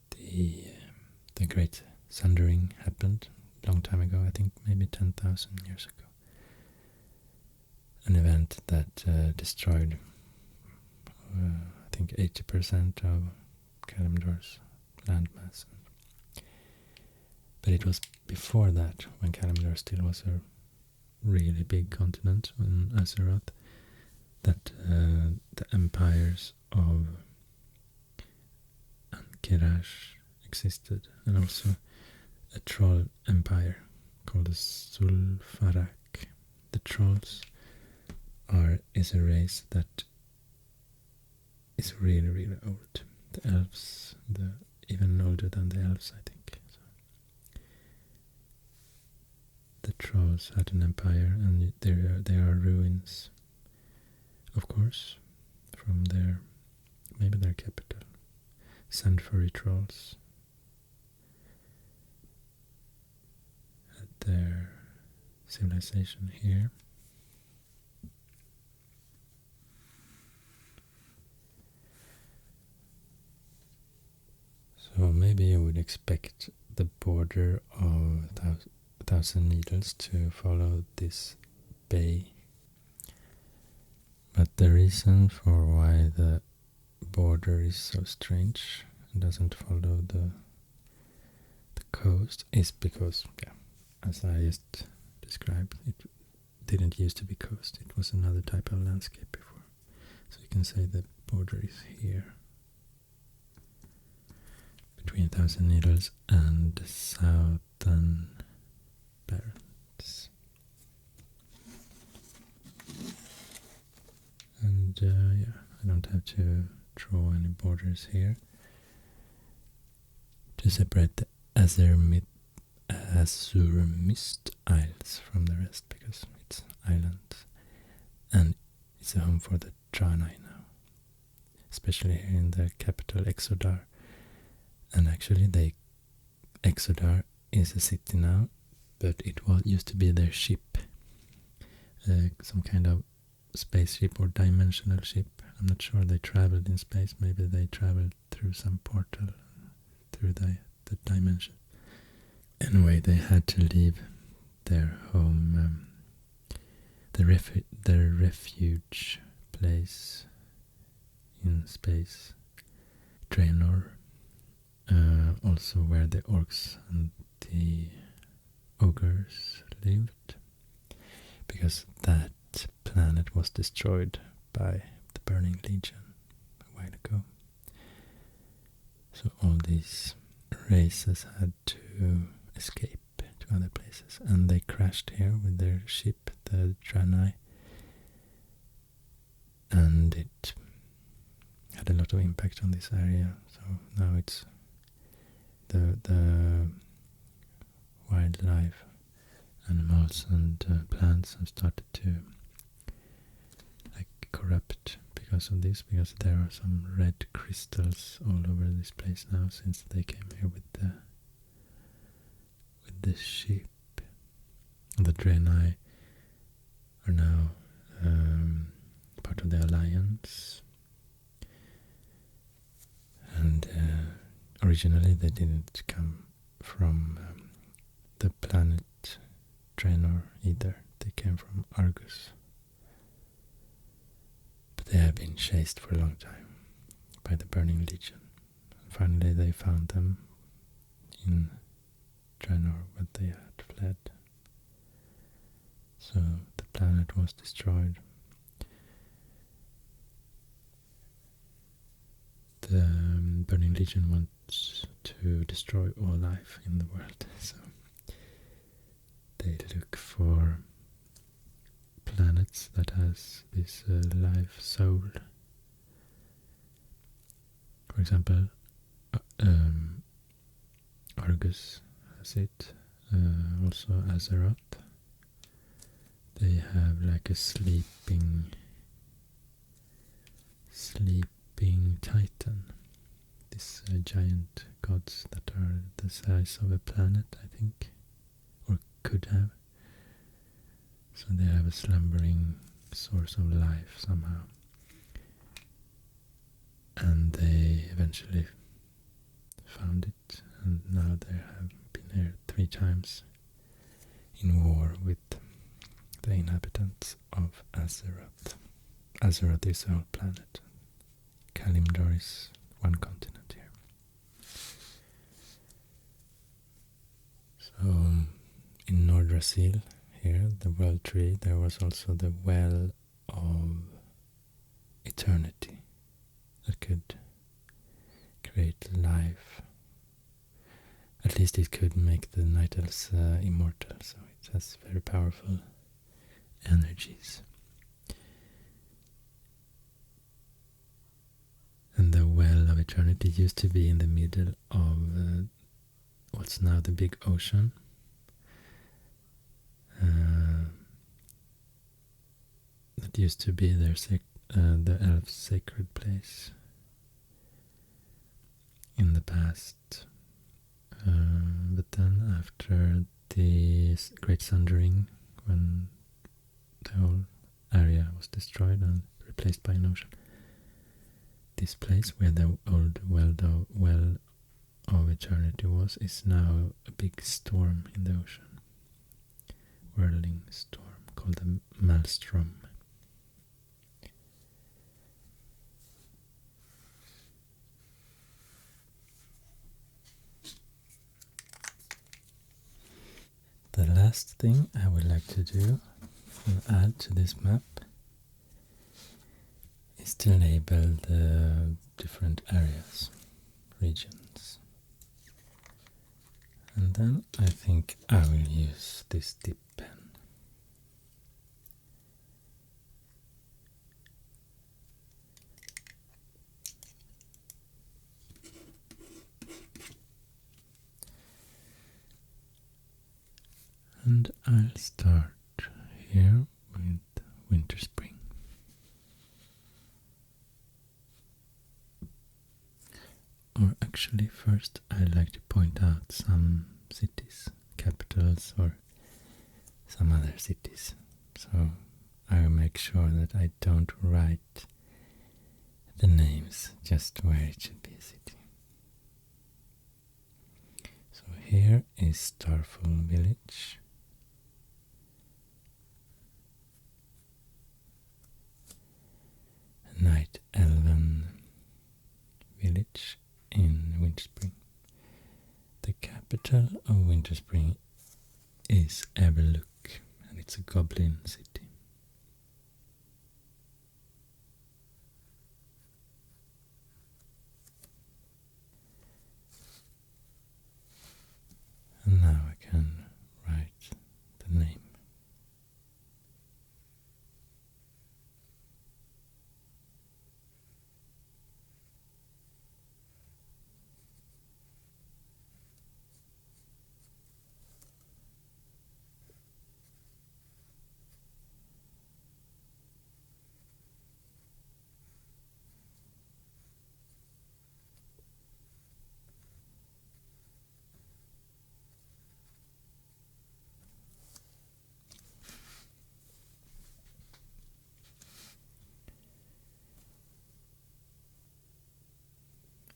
the Great Sundering happened a long time ago, I think maybe 10,000 years ago. An event that destroyed, I think, 80% of Kalimdor's landmass. But it was before that, when Kalimdor still was a really big continent on Azeroth, that the empires of Ankiraj existed, and also a troll empire called the Zul'Farrak. The trolls is a race that is really, really old. The elves, even older than the elves, I think. So the trolls had an empire, and there are ruins, of course, from maybe their capital, Sandfury trolls had their civilization here. So maybe you would expect the border of Thousand Needles to follow this bay. But the reason for why the border is so strange and doesn't follow the coast is because, yeah, as I just described, it didn't used to be coast. It was another type of landscape before. So you can say the border is here, between Thousand Needles and the southern Barrens. And yeah, I don't have to draw any borders here to separate the Azurmist Isles from the rest, because it's islands, and it's a home for the Draenei now, especially here in the capital Exodar. And actually Exodar is a city now, but it used to be their ship, some kind of spaceship or dimensional ship. I'm not sure they traveled in space, maybe they traveled through some portal through the dimension. Anyway, they had to leave their home, their refuge place in space, Draenor, also where the orcs and the ogres lived, because that planet was destroyed by the Burning Legion a while ago. So all these races had to escape to other places, and they crashed here with their ship, the Draenei, and it had a lot of impact on this area. So now it's the wildlife, animals and plants have started to corrupt because of this, because there are some red crystals all over this place now since they came here with the ship. The Draenei are now part of the Alliance, and originally they didn't come from the planet Draenor either. They came from Argus. But they have been chased for a long time by the Burning Legion. And finally they found them in Draenor, but they had fled. So the planet was destroyed, the Burning Legion wants to destroy all life in the world, so they look for planets that has this life soul. For example, Argus has it, also Azeroth. They have like a sleeping titan. These giant gods that are the size of a planet, I think, or could have. So they have a slumbering source of life somehow. And they eventually found it, and now they have been here 3 times in war with the inhabitants of Azeroth. Azeroth is a whole planet. Kalimdor is one continent here. So in Nordrasil, here, the world tree, there was also the well of eternity that could create life. At least it could make the night elves immortal, so it has very powerful energies. And the well of eternity used to be in the middle of what's now the big ocean. That used to be the elves' sacred place in the past. But then after the Great Sundering, when the whole area was destroyed and replaced by an ocean, this place where the old well of eternity was is now a big storm in the ocean. Whirling storm called the Maelstrom. The last thing I would like to do and add to this map is to label the different areas, regions. And then I think I will use this dip pen. And I'll start here with Winter Spring. Or actually first I'd like to point out some cities, capitals or some other cities. So I'll make sure that I don't write the names just where it should be a city. So here is Starfall Village. Night Elven village in Winterspring. The capital of Winterspring is Everlook, and it's a goblin city. And now I can write the name.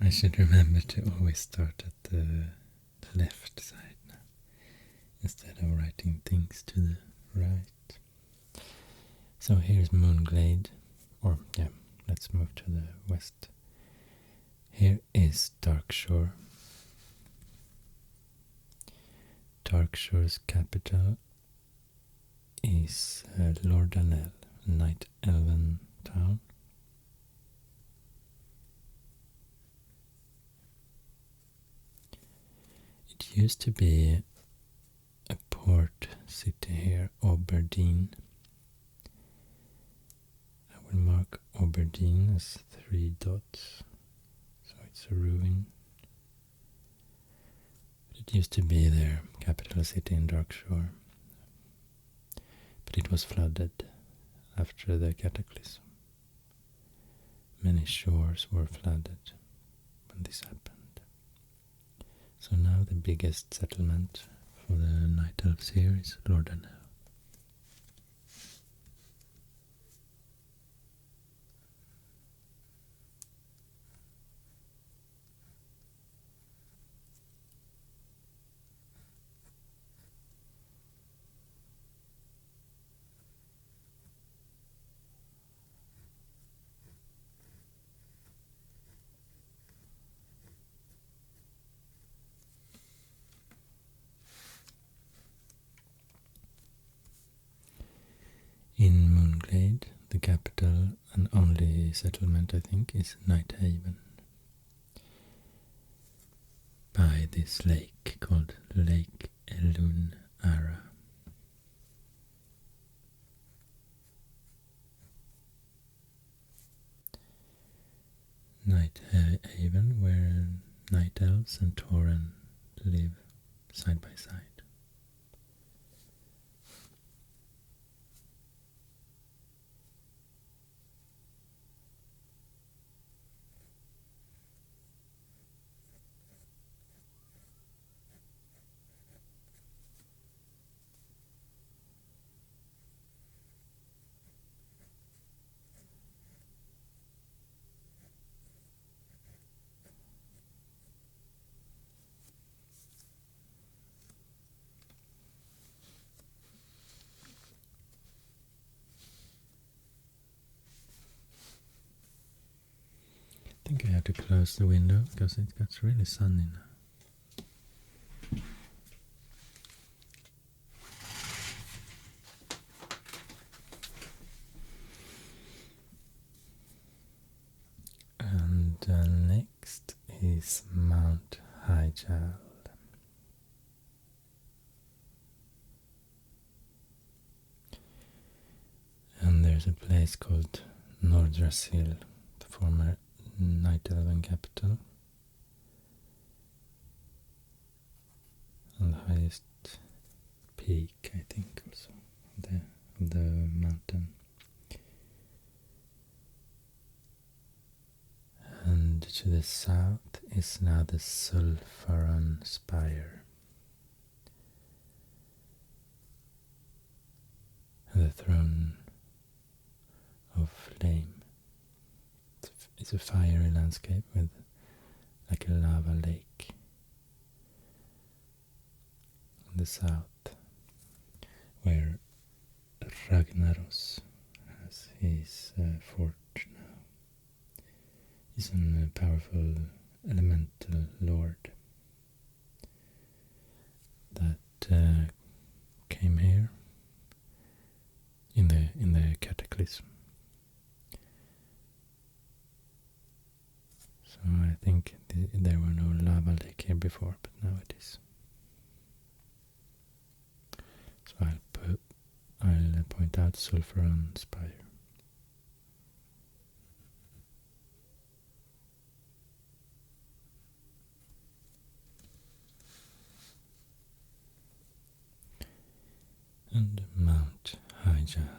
I should remember to always start at the left side now, instead of writing things to the right. So here's Moonglade, or yeah, let's move to the west. Here is Darkshore. Darkshore's capital is Lordanel, Night Elven town. It used to be a port city here, Aberdeen. I will mark Aberdeen as 3 dots, so it's a ruin. It used to be their capital city in Darkshore, but it was flooded after the cataclysm. Many shores were flooded when this happened. So now the biggest settlement for the Night Elves here is Lordanel. In Moonglade, the capital and only settlement I think is Nighthaven, by this lake called Lake Elunara. Nighthaven, where Night Elves and Tauren live side by side. I think I have to close the window because it gets really sunny now. And next is Mount Hyjal. And there's a place called Nordrassil, the former Night Elven capital, and the highest peak, I think, also of the mountain. And to the south is now the Zul'Farrak spire, and the throne of flame. It's a fiery landscape with like a lava lake on the south, where Ragnaros has his fort now. He's a powerful elemental lord that came here in the cataclysm. So I think there were no lava lake here before, but now it is. So I'll point out Zul'Farrak spire. And Mount Hyjal.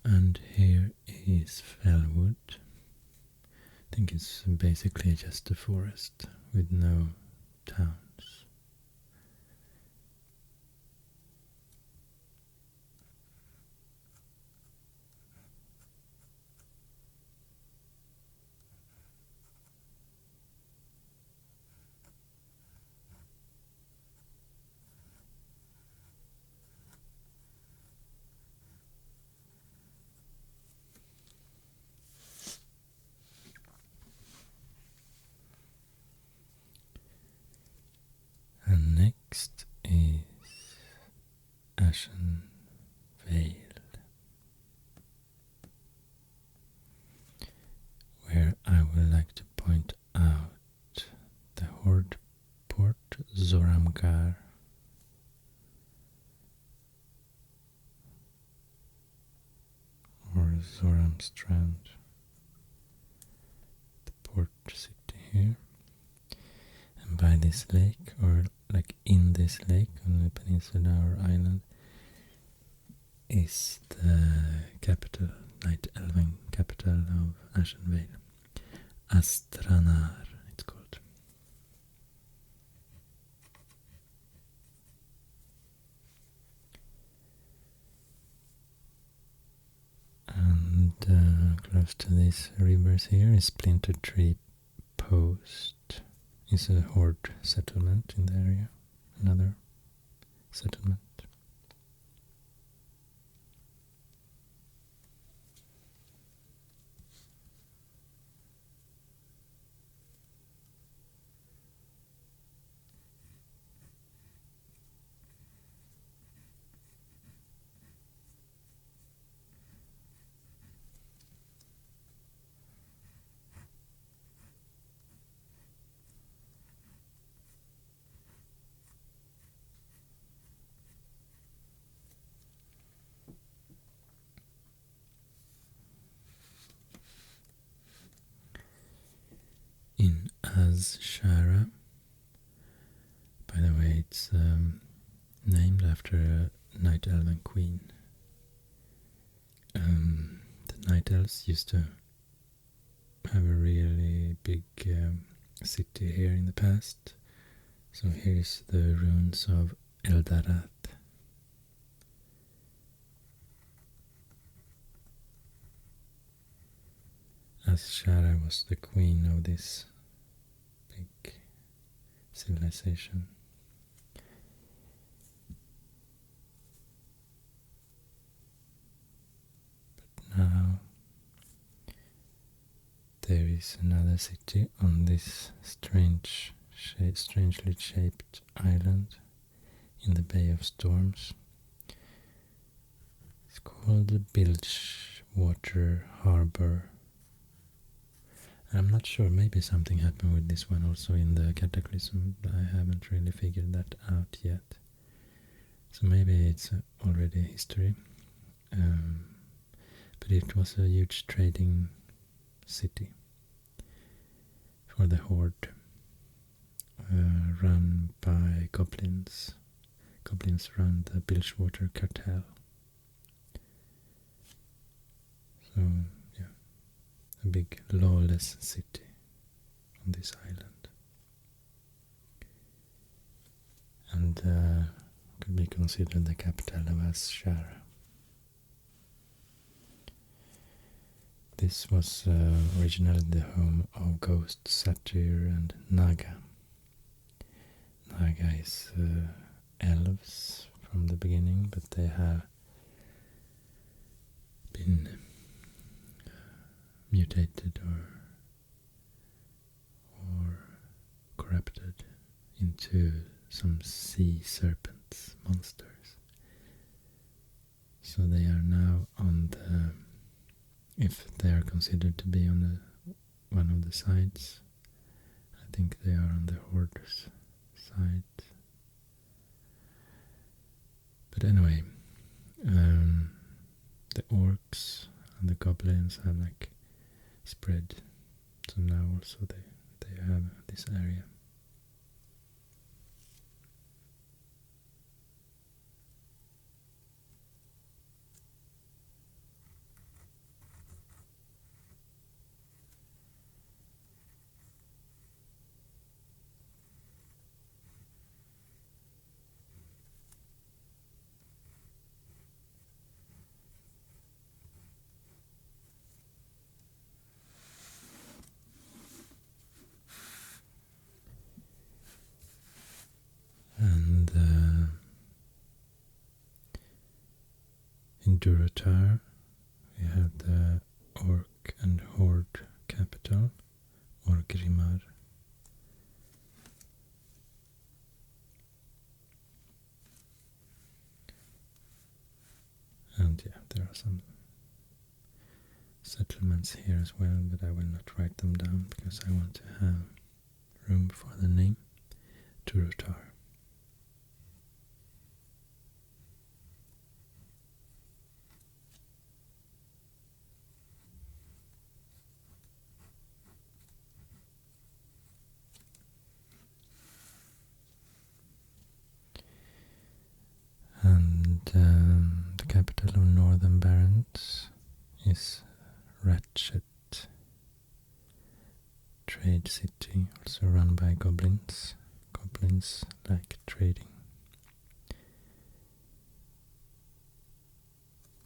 And here is Felwood. I think it's basically just a forest with no towns. Next is Ashen Vale, where I would like to point out the Horde Port Zoramgar, or Zoramstrand, the port city here. And by this lake, or like in this lake on the peninsula or island, is the capital, Night Elven capital of Ashen Vale. Azshara, it's called. And close to these rivers here is Splinter Tree Post. It's a horde settlement in the area, another settlement. In Azshara, by the way, it's named after a Night Elven queen. The Night Elves used to have a really big city here in the past. So here's the ruins of Eldre'Thalas. Azshara was the queen of this big civilization. But now there is another city on this strangely shaped island in the Bay of Storms. It's called the Bilgewater Harbor. I'm not sure, maybe something happened with this one also in the Cataclysm. I haven't really figured that out yet. So maybe it's already history. But it was a huge trading city for the Horde, run by goblins. Goblins run the Bilgewater cartel. So, yeah, a big lawless city on this island. And could be considered the capital of Azshara. This was originally the home of ghost, satyr and naga. Naga is elves from the beginning, but they have been mutated or corrupted into some sea serpents, monsters. So they are now on the, if they are considered to be on the one of the sides, I think they are on the Horde's side. But anyway, the orcs and the goblins have like spread, so now also they have this area. And in Durotar we have the Orc and Horde capital, Orgrimmar. And yeah, there are some settlements here as well, but I will not write them down because I want to have room for the name Turutar. And the capital of northern Barrens is Ratchet Trade City, also run by goblins. Goblins like trading.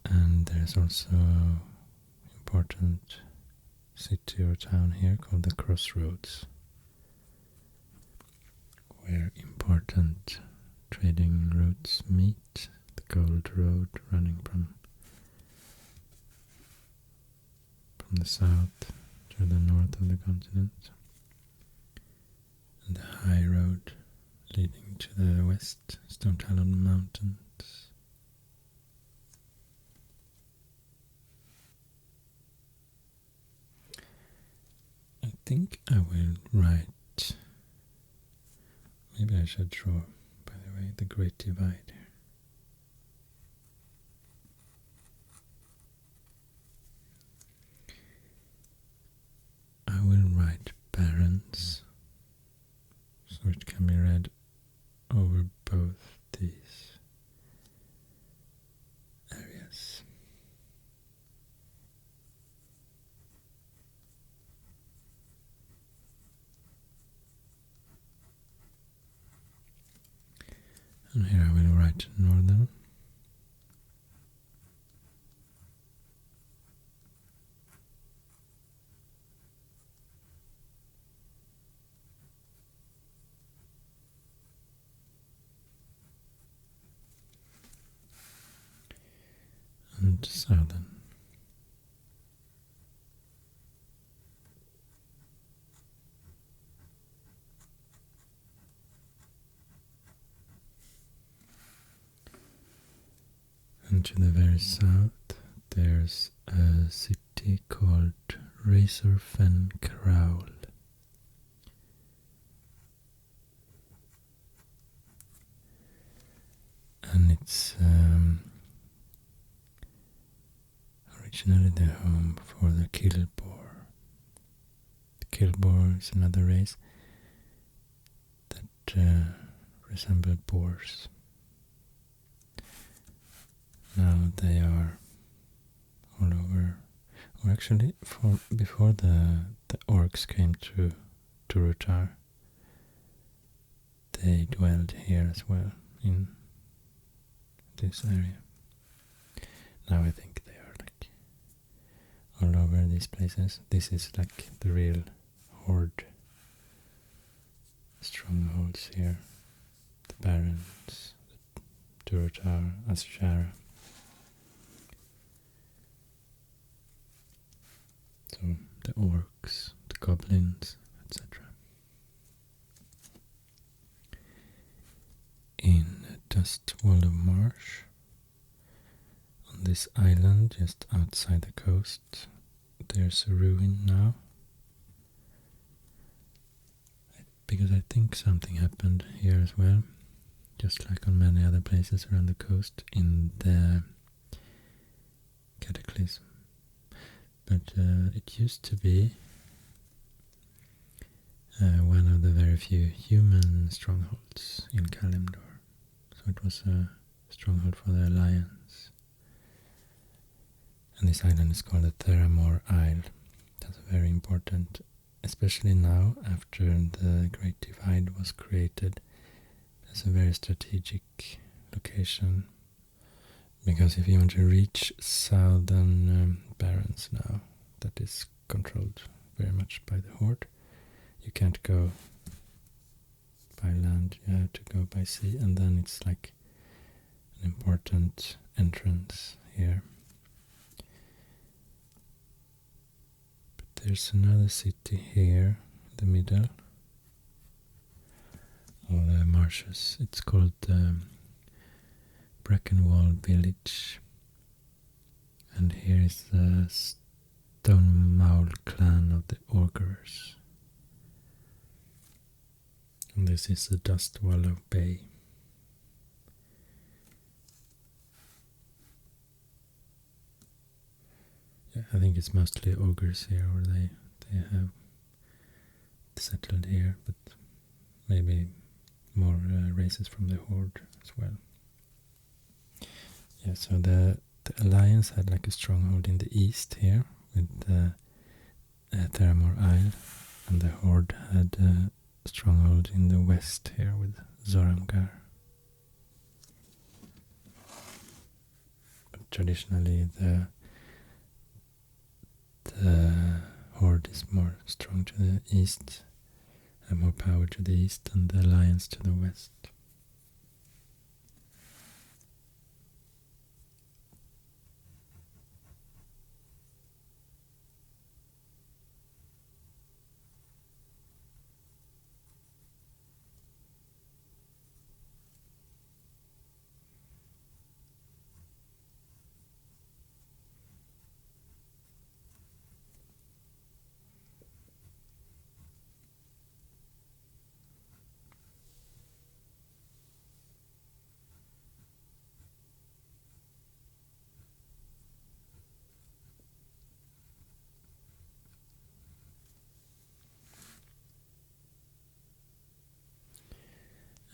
And there's also an important city or town here called the Crossroads, where important trading routes meet. The Gold Road running from the south to the north of the continent, and the High Road leading to the west, Stone Talon Mountains. I think I will write, maybe I should draw, by the way, the Great Divide here. I will write Barrens, so it can be read over both these areas. And here I will write northern. And southern. And to the very south there's a city called Razorfen Kraul. And it's originally the home for the Killboar. The Killboar is another race that resemble boars. Now they are all over, or actually before the orcs came to Turutar, they dwelled here as well, in this area. Now I think they are like all over these places. This is like the real horde strongholds here. The Barrens, the Turutar, Azshara. So the orcs, the goblins, etc. In Dust Wall of Marsh, on this island just outside the coast, there's a ruin now. Because I think something happened here as well, just like on many other places around the coast in the Cataclysm. But it used to be one of the very few human strongholds in Kalimdor. So it was a stronghold for the Alliance. And this island is called the Theramore Isle. That's very important, especially now after the Great Divide was created. It's a very strategic location, because if you want to reach southern Barrens now, that is controlled very much by the Horde, you can't go by land, you have to go by sea, and then it's like an important entrance here. But there's another city here in the middle of the marshes. It's called Breckenwall Village. And here is the Stone Maul clan of the Augurs. And this is the Dust Wallow Bay. Yeah, I think it's mostly Augurs here, or they have settled here, but maybe more races from the Horde as well. Yeah, so the Alliance had like a stronghold in the east here with the Theramore Isle, and the Horde had a stronghold in the west here with Zoramgar. But traditionally the Horde is more strong to the east, and more power to the east, and the Alliance to the west.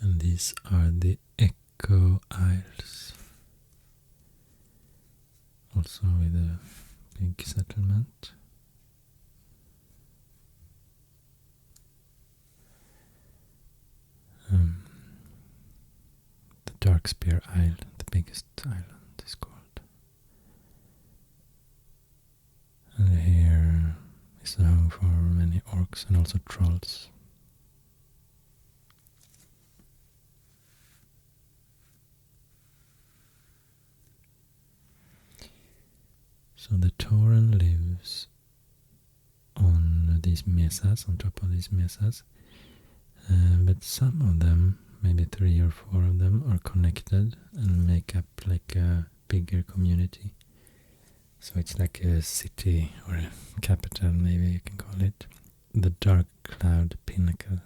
And these are the Echo Isles, also with a big settlement. The Darkspear Isle, the biggest island, is called. And here is the home for many orcs and also trolls. So the Tauren lives on these mesas, on top of these mesas, but some of them, maybe 3 or 4 of them, are connected and make up like a bigger community. So it's like a city or a capital, maybe you can call it, the Dark Cloud Pinnacle.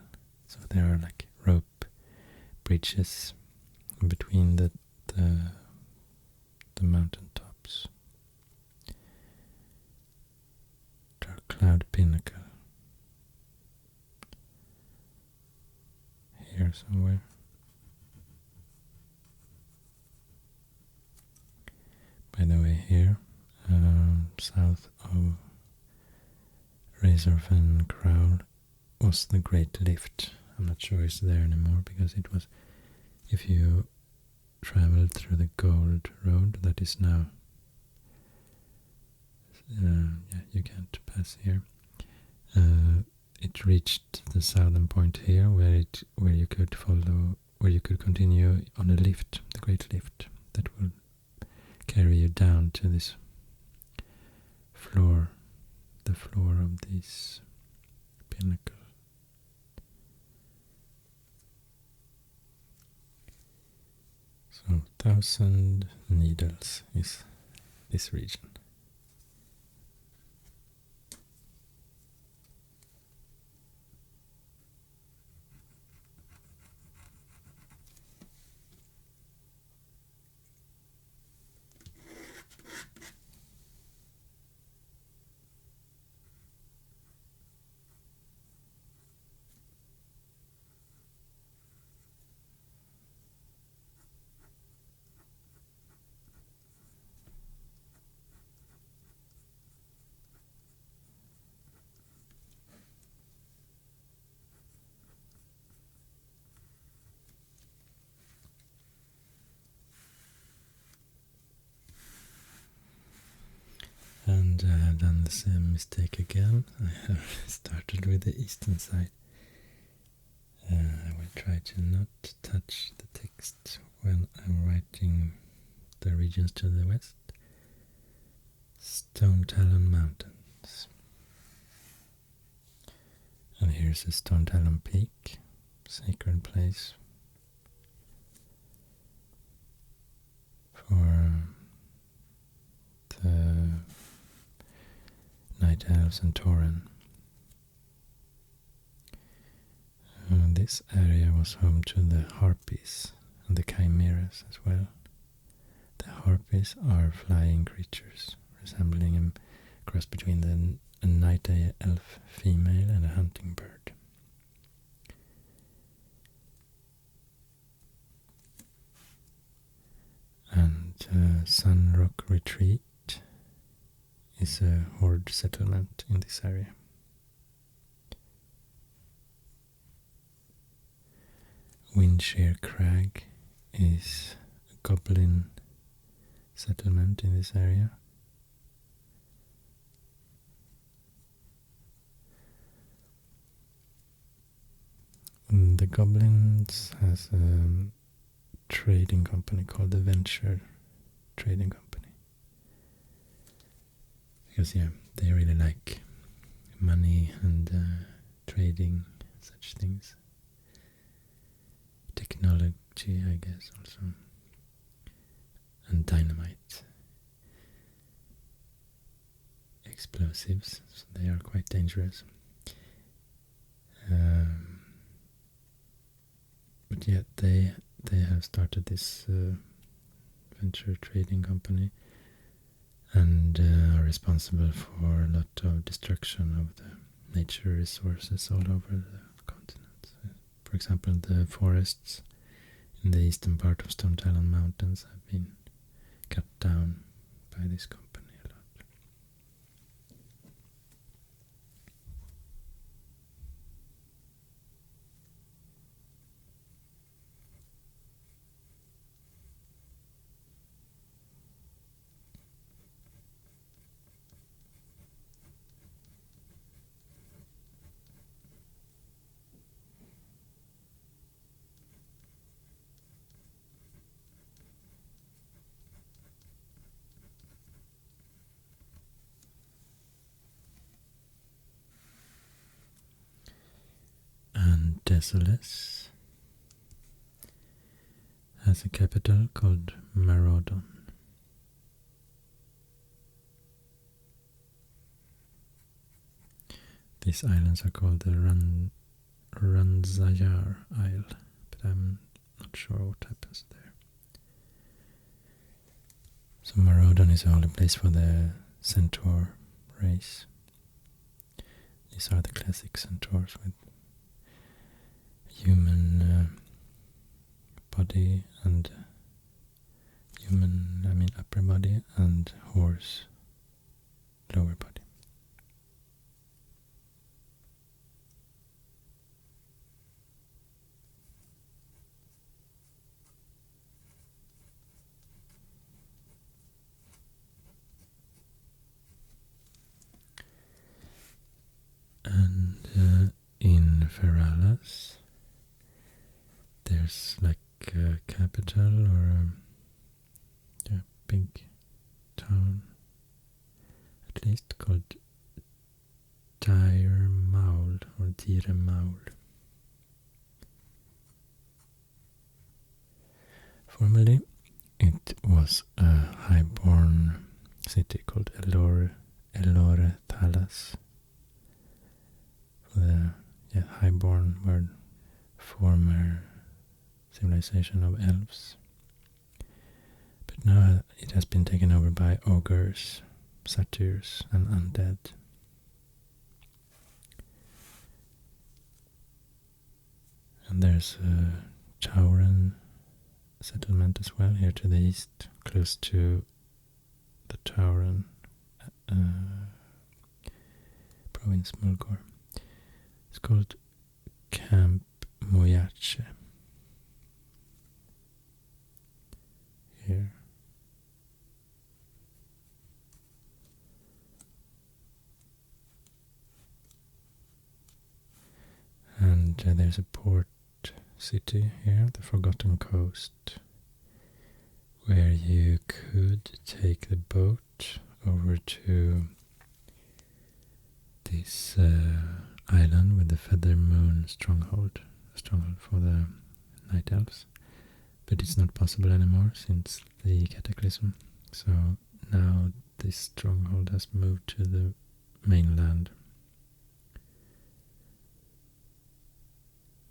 So there are like rope bridges between the mountain tops. Dark Cloud Pinnacle. Here somewhere. By the way, here, south of Razorfen Kraul was the Great Lift. I'm not sure it's there anymore, because it was, if you traveled through the Gold Road, that is now, yeah, you can't pass here. It reached the southern point here, where you could follow, where you could continue on a lift, the Great Lift, that will carry you down to this floor, the floor of this pinnacle. So 1,000 Needles is this region. And I have done the same mistake again. I have started with the eastern side. I will try to not touch the text when I'm writing the regions to the west. Stone Talon Mountains. And here's a Stone Talon Peak, sacred place for Night Elves and Tauren. This area was home to the Harpies and the Chimeras as well. The Harpies are flying creatures, resembling a cross between a night elf female and a hunting bird. And Sunrock Retreat is a horde settlement in this area. Windshear Crag is a goblin settlement in this area. The goblins has a trading company called the Venture Trading Company. Because they really like money and trading, such things. Technology, I guess, also. And dynamite. Explosives, so they are quite dangerous. But yet they have started this venture trading company and are responsible for a lot of destruction of the nature resources all over the continent. For example, the forests in the eastern part of Stone Talon Mountains have been cut down by this company a lot. Desolus has a capital called Marodon. These islands are called the Ranzayar Isle, but I'm not sure what happens there. So Marodon is a holy place for the centaur race. These are the classic centaurs with human body and upper body and horse lower body. And in Feralas there's like a capital or a big town, at least, called Diremaul or Diremaul. Formerly it was a highborn city called Eldre'Thalas. The highborn word, former civilization of elves, but now it has been taken over by ogres, satyrs and undead. And there's a Tauren settlement as well here to the east, close to the Tauren province Mulgore. It's called Camp Moyache. Here. And there's a port city here, the Forgotten Coast, where you could take the boat over to this island with the Feather Moon stronghold, a stronghold for the Night Elves. But it's not possible anymore since the cataclysm. So now this stronghold has moved to the mainland.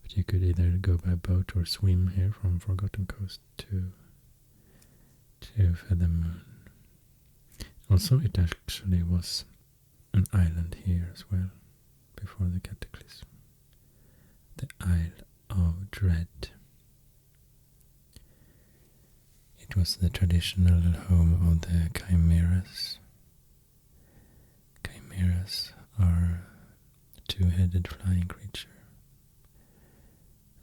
But you could either go by boat or swim here from Forgotten Coast to Feather Moon. Also, it actually was an island here as well, before the Cataclysm. The Isle of Dread. It was the traditional home of the chimeras. Chimeras are a two-headed flying creature,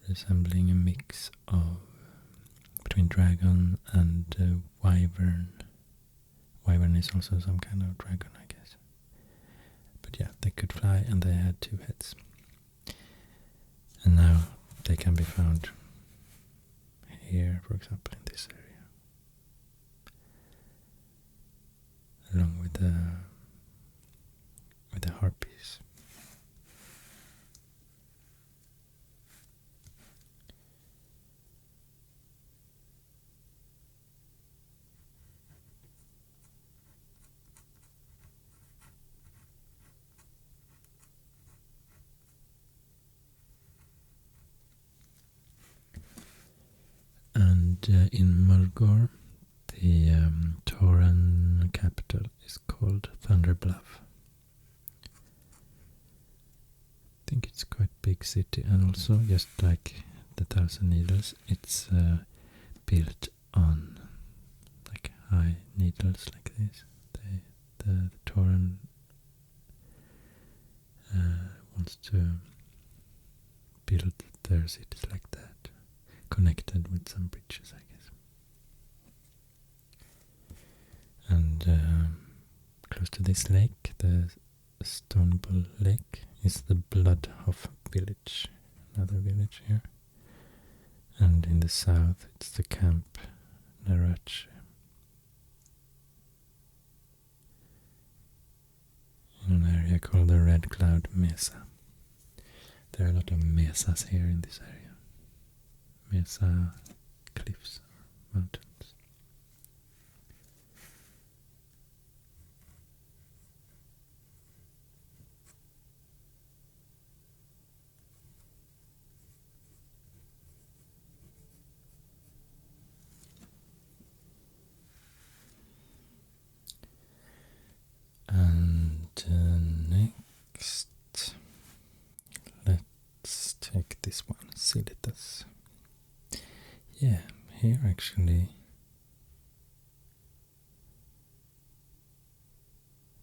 resembling a mix of between dragon and wyvern. Wyvern is also some kind of dragon, I guess. But yeah, they could fly and they had two heads. And now they can be found here, for example, in this area. Along with the harpies. And in Mulgore, the Tauren capital is called Thunder Bluff. I think it's quite big city, and also just like the Thousand Needles, it's built on like high needles like this. The Tauren wants to build their cities like that, connected with some bridges, I guess. And close to this lake, the Stonebull Lake, is the Bloodhoff village, another village here. And in the south, it's the Camp Narache. In an area called the Red Cloud Mesa. There are a lot of mesas here in this area. Mesa cliffs or mountains. And next, let's take this one, Silitas. Yeah, here actually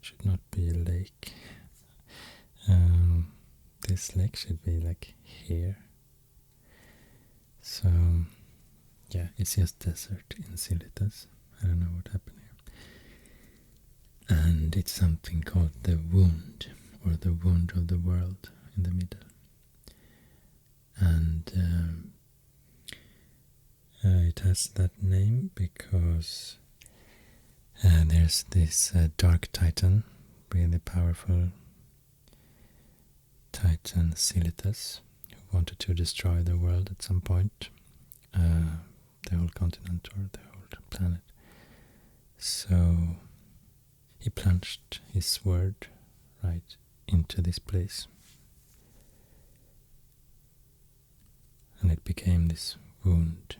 should not be a lake. This lake should be like here. So, yeah, it's just desert in Silitas. I don't know what happened here. And it's something called the Wound, or the Wound of the World in the middle. And it has that name because there's this Dark Titan, really powerful Titan Silitas, who wanted to destroy the world at some point, the whole continent or the whole planet. So he plunged his sword right into this place. And it became this wound.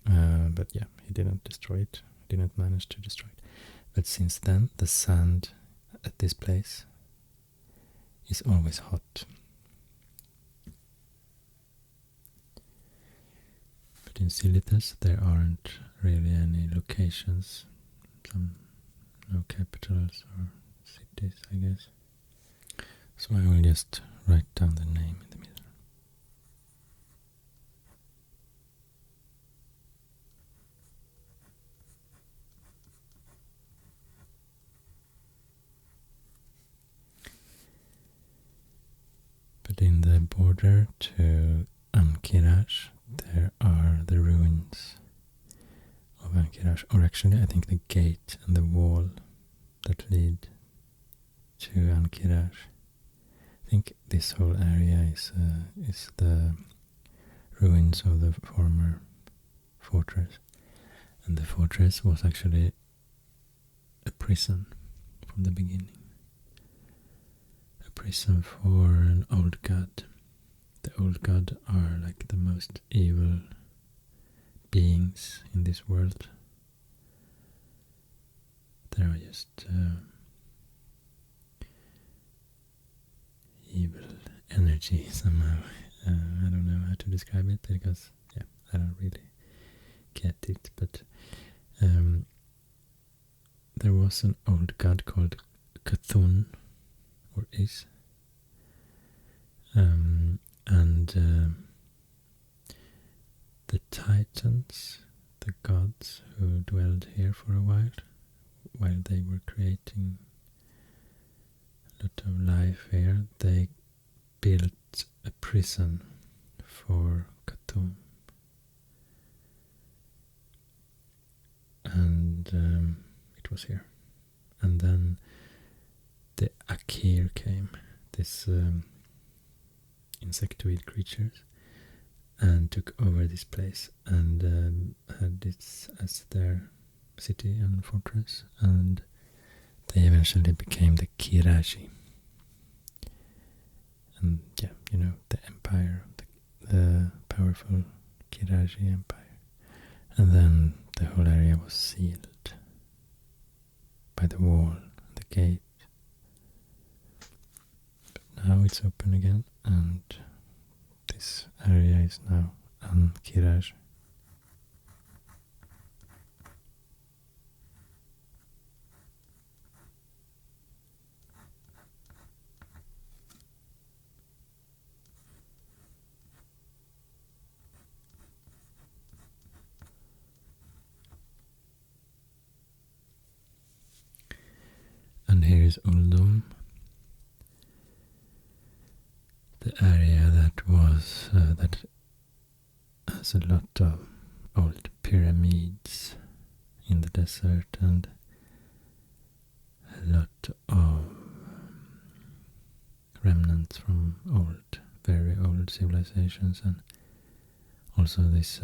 But yeah, he didn't destroy it. He didn't manage to destroy it. But since then, the sand at this place is always hot. But in Silitas, there aren't really any locations. No capitals or cities, I guess. So I will just write down the name in the middle. But in the border to Ankiraj, there are the ruins of Ankiraj, or actually I think the gate and the wall that lead to Ankiraj. I think this whole area is the ruins of the former fortress, and the fortress was actually a prison from the beginning. A prison for an old god. The old god are like the most evil beings in this world. There are just evil energy somehow. I don't know how to describe it because I don't really get it, but there was an old god called Cthulhu, or is, and the Titans, the gods who dwelled here for a while they were creating a lot of life here, they built a prison for Cthulhu. And it was here. And then the Akir came, this insectoid creatures, and took over this place and had this as their city and fortress, and they eventually became the Kirashi. And the empire, the powerful Kirashi empire. And then the whole area was sealed by the wall, the gate. But now it's open again, and this area is now Kirashi. And here is Uldum, the area that was that has a lot of old pyramids in the desert and a lot of remnants from very old civilizations, and also this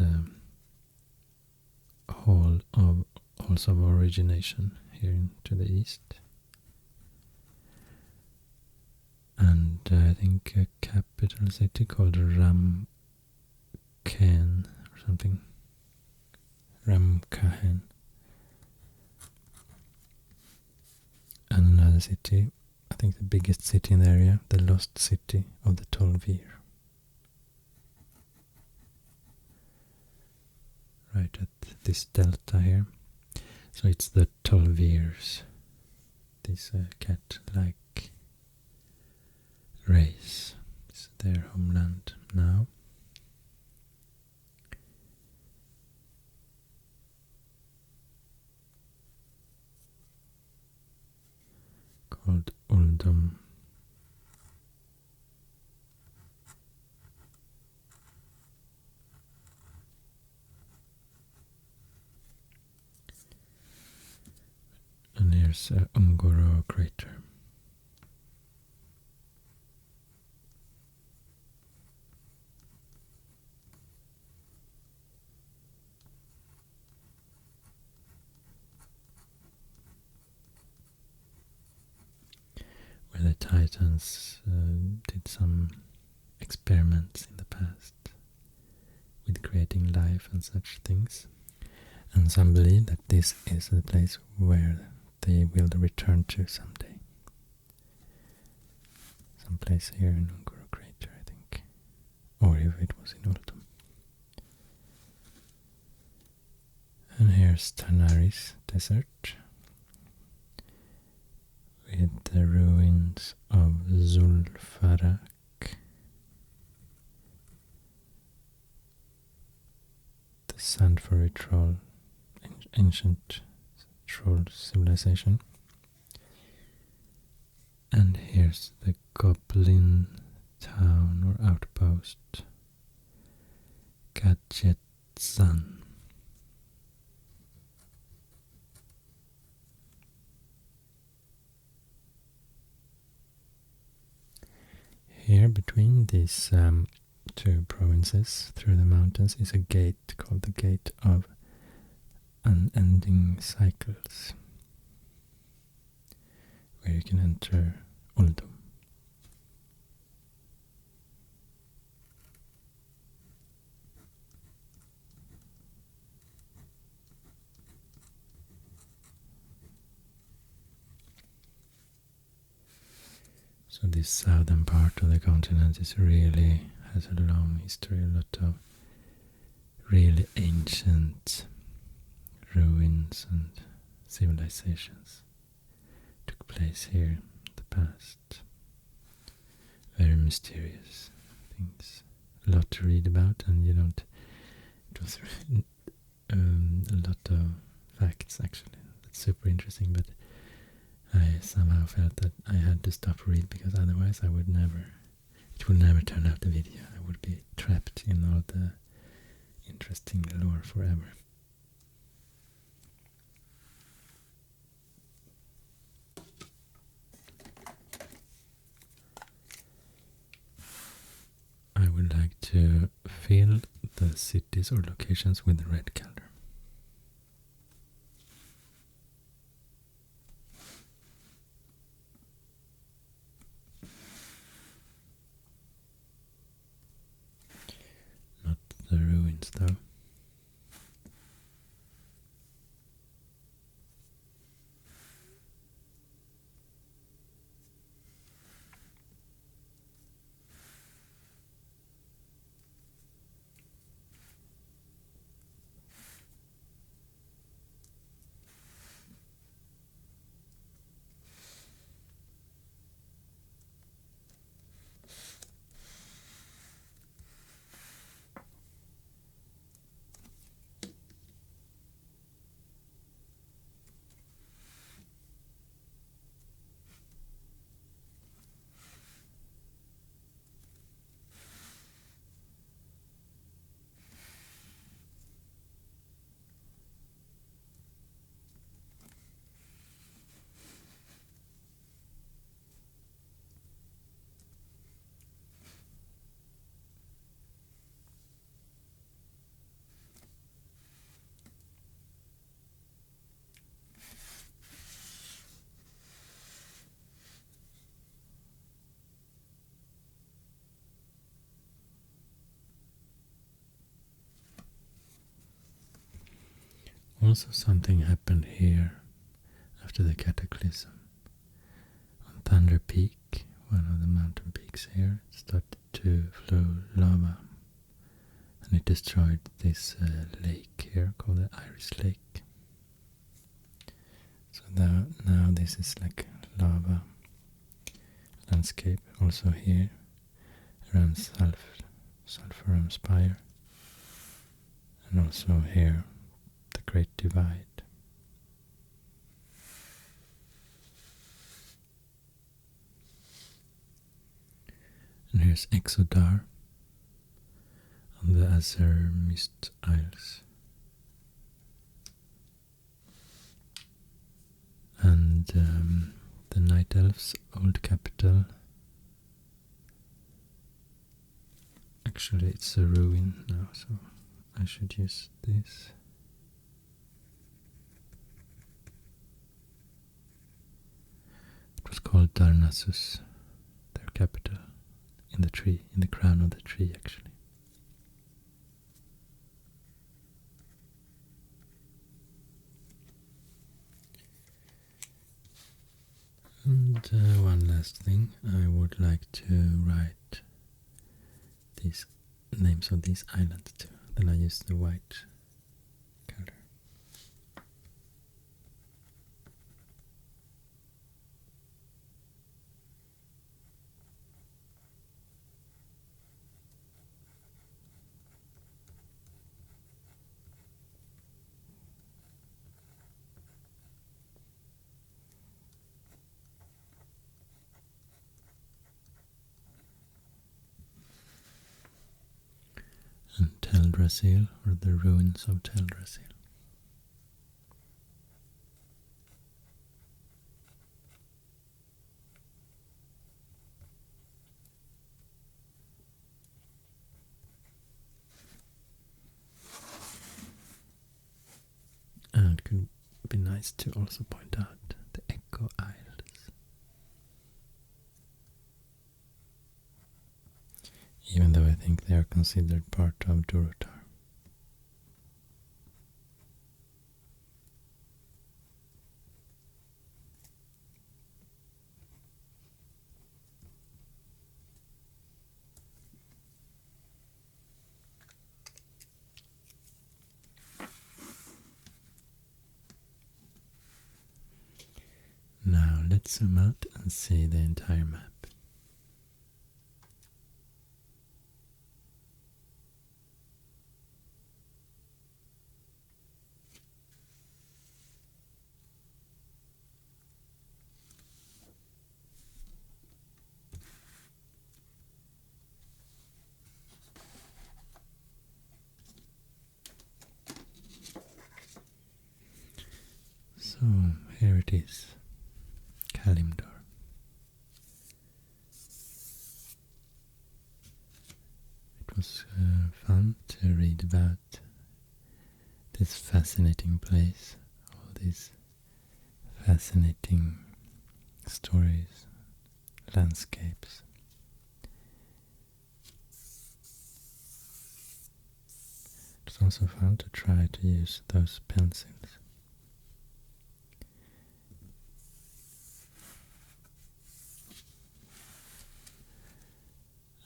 hall of halls of origination here to the east. And I think a capital city called Ramkhen or something. Ramkhen. And another city, I think the biggest city in the area, the lost city of the Tolvir. Right at this delta here. So it's the Tolvirs, this cat-like race. It's their homeland now. Called Uldum. And here's Mulgore crater. Where the Titans did some experiments in the past with creating life and such things. And some believe that this is the place where they will return to someday. Some place here in Mulgore crater, I think. Or if it was in Uldum. And here's Tanaris desert, with the ruins of Zul'Farrak. The Sandfurry troll, ancient troll civilization. And here's the Goblin town or outpost, Gadgetzan. Here between these two provinces through the mountains is a gate called the Gate of Unending Cycles. where you can enter Uldum. So this southern part of the continent has a long history, a lot of really ancient ruins and civilizations took place here in the past. Very mysterious things. A lot to read about, and you don't. It was a lot of facts actually. That's super interesting, but I somehow felt that I had to stop read because otherwise I would never. It would never turn out the video. I would be trapped in all the interesting lore forever. I would like to fill the cities or locations with red color. Not the ruins though. Also something happened here after the cataclysm. On Thunder Peak, one of the mountain peaks here, it started to flow lava. And it destroyed this lake here called the Iris Lake. So now this is like lava landscape. Also here around Zul'Farrak Spire. And also here the Great Divide. And here's Exodar on the Azure Mist Isles. And the Night Elves' old capital. Actually, it's a ruin now, so I should use this. It was called Darnassus, their capital, in the tree, in the crown of the tree actually. And one last thing, I would like to write these names of these islands too. Then I use the white color. And Teldrassil, or the ruins of Teldrassil. And it could be nice to also point out the Echo Isles. think they are considered part of Durotar. Now let's zoom out and see the entire map. So here it is, Kalimdor. It was fun to read about this fascinating place, all these fascinating stories, landscapes. It's also fun to try to use those pencils.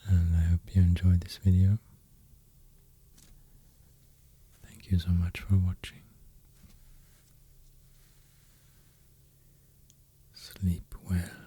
And I hope you enjoyed this video. Thank you so much for watching. Sleep well.